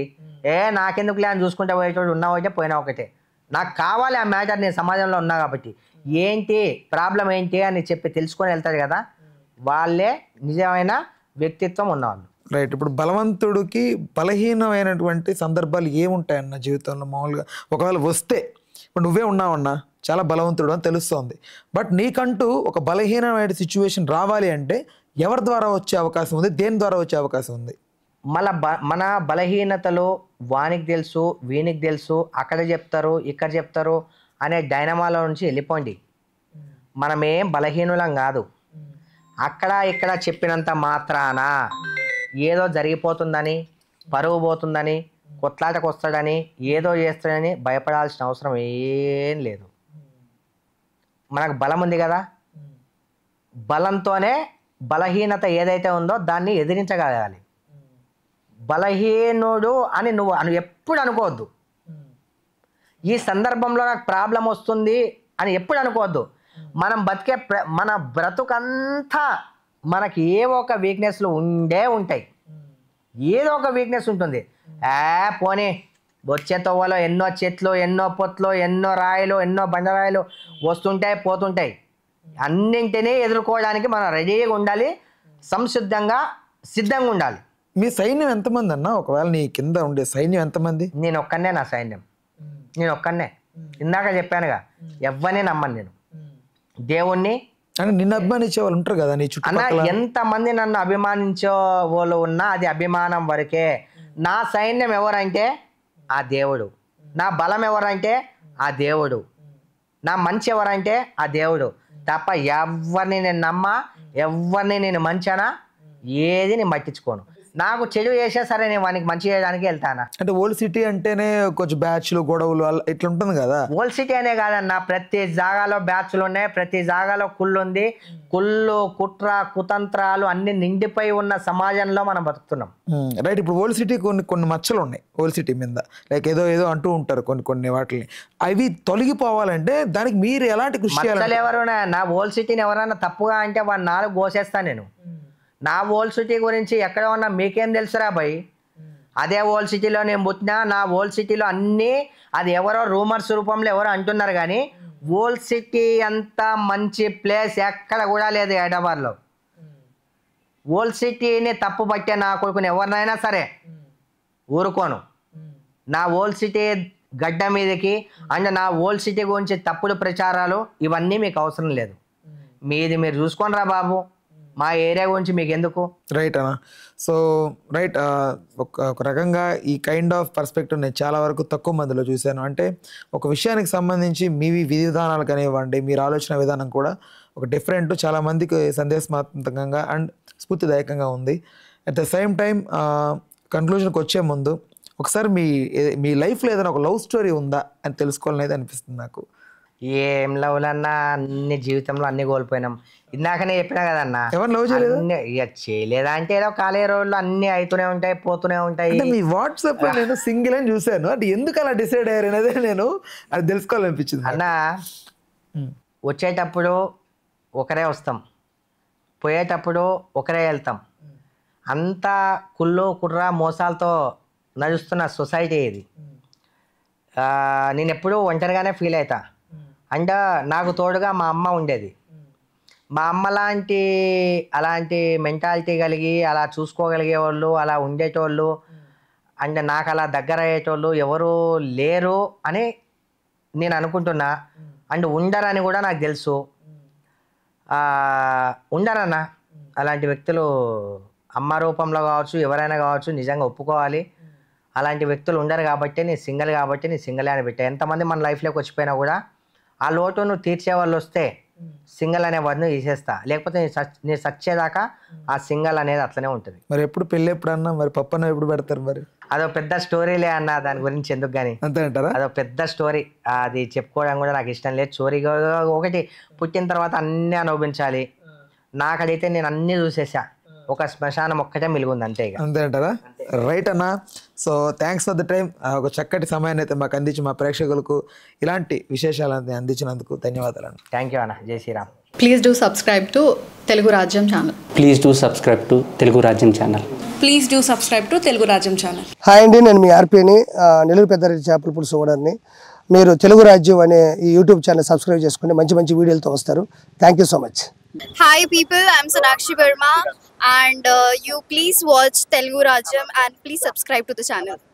నాకెందుకులే అని చూసుకుంటే పోయేటోడు ఉన్నా ఒకటే పోయినా ఒకటే. నాకు కావాలి ఆ మ్యాటర్, నేను సమాజంలో ఉన్నా కాబట్టి ఏంటి ప్రాబ్లం ఏంటి అని చెప్పి తెలుసుకొని వెళ్తాడు కదా, వాళ్ళే నిజమైన వ్యక్తిత్వం ఉన్నవాళ్ళు. రైట్. ఇప్పుడు బలవంతుడికి బలహీనమైనటువంటి సందర్భాలు ఏముంటాయన్న జీవితంలో మామూలుగా? ఒకవేళ వస్తే, ఇప్పుడు నువ్వే ఉన్నావన్నా, చాలా బలవంతుడు అని తెలుస్తోంది, బట్ నీకంటూ ఒక బలహీనమైన సిచ్యువేషన్ రావాలి అంటే ఎవరి ద్వారా వచ్చే అవకాశం ఉంది, దేని ద్వారా వచ్చే అవకాశం ఉంది? మన బలహీనతలు వానికి తెలుసు, వీనికి తెలుసు, అక్కడ చెప్తారు ఇక్కడ చెప్తారు అనే డైనమాలో నుంచి వెళ్ళిపోండి. మనమేం బలహీనులం కాదు. అక్కడ ఇక్కడ చెప్పినంత మాత్రాన ఏదో జరిగిపోతుందని, పరువు పోతుందని, కొట్లాటకు వస్తాడని, ఏదో చేస్తాడని భయపడాల్సిన అవసరం ఏం లేదు. మనకు బలం ఉంది కదా, బలంతోనే బలహీనత ఏదైతే ఉందో దాన్ని ఎదిరించగలగాలి. బలహీనుడు అని నువ్వు ఎప్పుడు అనుకోవద్దు. ఈ సందర్భంలో నాకు ప్రాబ్లం వస్తుంది అని ఎప్పుడు అనుకోవద్దు. మనం మన బ్రతుకంతా మనకి ఏవో ఒక వీక్నెస్లు ఉంటాయి. ఏదో ఒక వీక్నెస్ ఉంటుంది. పోనీ వచ్చే తవ్వలో ఎన్నో చెట్లు, ఎన్నో పొట్లు, ఎన్నో రాయిలు, ఎన్నో బండరాయిలు వస్తుంటాయి పోతుంటాయి. అన్నింటినీ ఎదుర్కోవడానికి మనం రెడీగా ఉండాలి, సిద్ధంగా ఉండాలి. మీ సైన్యం ఎంతమంది అన్న? ఒకవేళ నీ కింద ఉండే సైన్యం ఎంతమంది? నేను ఒక్కనే, నా సైన్యం నేను ఒక్కనే. ఇందాక చెప్పానుగా, ఎవ్వరిని నమ్మను నేను. దేవుణ్ణి అంటే నిన్ను అభిమానించే వాళ్ళు ఉంటారు కదా నీ చుట్టూ. అన్న ఎంతమంది నన్ను అభిమానించే వాళ్ళు ఉన్నా అది అభిమానం వరకే. నా సైన్యం ఎవరంటే ఆ దేవుడు. నా బలం ఎవరంటే ఆ దేవుడు. నా మంచి ఎవరంటే ఆ దేవుడు. తప్ప ఎవరిని నేను ఎవరిని నేను మంచానా, ఏది నేను పట్టించుకోను. నాకు చెడు చేసా సరే నేను వానికి మంచి చేయడానికి వెళ్తానా. అంటే ఓల్డ్ సిటీ అంటేనే కొంచెం బ్యాచ్లు గొడవలు ఇట్లా ఉంటుంది కదా. ఓల్డ్ సిటీ అనే కాదన్న, ప్రతి జాగాలో బ్యాచ్లు ఉన్నాయి, ప్రతి జాగాలో కుళ్ళు ఉంది. కుళ్ళు, కుట్ర, కుతంత్రాలు అన్ని నిండిపోయి ఉన్న సమాజంలో మనం బతుకుతున్నాం. రైట్. ఇప్పుడు ఓల్డ్ సిటీ కొన్ని మచ్చలు ఉన్నాయి ఓల్డ్ సిటీ మీద, లైక్ ఏదో అంటూ ఉంటారు కొన్ని వాటిని. అవి తొలగిపోవాలంటే దానికి మీరు ఎలాంటి కృషి చేయాలి? మచ్చలు ఎవరైనా నా ఓల్డ్ సిటీని ఎవరైనా తప్పుగా అంటే వాడు 4 కోసేస్తాను నేను. నా ఓల్డ్ సిటీ గురించి ఎక్కడ ఉన్నా మీకేం తెలుసురా భయ్? అదే ఓల్డ్ సిటీలో నేను పుట్టినా. నా ఓల్డ్ సిటీలో అన్నీ అది ఎవరో రూమర్స్ రూపంలో ఎవరో అంటున్నారు, కానీ ఓల్డ్ సిటీ అంత మంచి ప్లేస్ ఎక్కడ కూడా లేదు హైదరాబాద్లో. ఓల్డ్ సిటీని తప్పు పట్టే నా కొడుకుని ఎవరినైనా సరే ఊరుకోను. నా ఓల్డ్ సిటీ గడ్డ మీదకి అండ్ నా ఓల్డ్ సిటీ గురించి తప్పుడు ప్రచారాలు ఇవన్నీ మీకు అవసరం లేదు. మీది మీరు చూసుకోండి రా బాబు, మా ఏరియా గురించి మీకు ఎందుకు? రైట్ అన్న. సో రైట్, ఒక రకంగా ఈ కైండ్ ఆఫ్ పర్స్పెక్టివ్ నేను చాలా వరకు తక్కువ మందిలో చూశాను. అంటే ఒక విషయానికి సంబంధించి మీ విధానాలు కానివ్వండి, మీరు ఆలోచన విధానం కూడా ఒక డిఫరెంట్, చాలా మందికి సందేశాత్మకంగా అండ్ స్ఫూర్తిదాయకంగా ఉంది. అట్ ద సేమ్ టైం కన్క్లూజన్కి వచ్చే ముందు ఒకసారి మీ లైఫ్లో ఏదైనా ఒక లవ్ స్టోరీ ఉందా అని తెలుసుకోవాలనేది అనిపిస్తుంది నాకు. ఏం లవ్లన్నా అన్ని జీవితంలో అన్ని కోల్పోయినాం. ఇందాకనే చెప్పినా కదన్నా, ఎవరు లవ్ చేయలేదు? ఇక చేయలేదా అంటే ఏదో కాలే రోజులు అన్ని అవుతూనే ఉంటాయి, పోతూనే ఉంటాయి. మీ వాట్సాప్ లో నేను సింగిల్ అని చూశాను, అంటే ఎందుకు అలా డిసైడ్ అయ్యారు అనేది నేను అది తెలుసుకోవాలనిపించింది అన్న. వచ్చేటప్పుడు ఒకరే వస్తాం, పోయేటప్పుడు ఒకరే వెళ్తాం. అంతా కుళ్ళు కుట్ర మోసాలతో నడుస్తున్న సొసైటీ ఇది. నేను ఎప్పుడూ ఒంటరిగానే ఫీల్ అవుతా. అండ్ నాకు తోడుగా మా అమ్మ ఉండేది. మా అమ్మ అలాంటి మెంటాలిటీ కలిగి అలా చూసుకోగలిగే వాళ్ళు, అలా ఉండేటోళ్ళు అండ్ నాకు అలా దగ్గర అయ్యేటోళ్ళు ఎవరు లేరు అని నేను అనుకుంటున్నా. అండ్ ఉండరని కూడా నాకు తెలుసు. ఉండరన్నా అలాంటి వ్యక్తులు, అమ్మ రూపంలో కావచ్చు, ఎవరైనా కావచ్చు, నిజంగా ఒప్పుకోవాలి. అలాంటి వ్యక్తులు ఉండరు కాబట్టి నేను సింగిల్ అని పెట్టా. ఎంతమంది మన లైఫ్లోకి వచ్చిపోయినా కూడా ఆ లోటు నువ్వు తీర్చే వాళ్ళు వస్తే సింగిల్ అనే వర్డ్ను తీసేస్తా, లేకపోతే నేను సచ్చేదాకా ఆ సింగిల్ అనేది అట్లనే ఉంటుంది. మరి ఎప్పుడు పెళ్ళి ఎప్పుడన్నా, మరి పప్పన్న ఎప్పుడు పెడతారు? మరి అదో పెద్ద స్టోరీలే అన్న, దాని గురించి ఎందుకు కానీ, అంతే అంటారా? అదో పెద్ద స్టోరీ, అది చెప్పుకోవడం కూడా నాకు ఇష్టం లేదు. స్టోరీ ఒకటి పుట్టిన తర్వాత అన్నీ అనుభవించాలి. నాకైతే నేను అన్నీ చూసేసా, ఒక శ్మశానం ఒక్కటే మిలుగుంది అంతే. అంతే అంటారా? రైట్ అన్న. So thanks for the time. ఒక చక్కటి సమయాన్ని అయితే మాకు అందించి మా ప్రేక్షకులకు ఇలాంటి విశేషాలను అందించినందుకు ధన్యవాదాలు అన్న. థ్యాంక్ యూ అన్న. జై Sriram. Please do subscribe to Telugu Rajyam channel. Please do subscribe to Telugu Rajyam channel. Please do subscribe to Telugu Rajyam channel. Hi అండి, నేను మీ ఆర్పీని, నెల్లూరు పెద్దారెడ్డి చేపల పులుసు ఓనర్ని. మీరు తెలుగు రాజ్యం అనే ఈ యూట్యూబ్ ఛానల్ సబ్స్క్రైబ్ చేసుకుని మంచి వీడియోలతో వస్తారు. Thank you so much. Hi people, I'm Sonakshi Verma and you please watch Telugu Rajyam and please subscribe to the channel.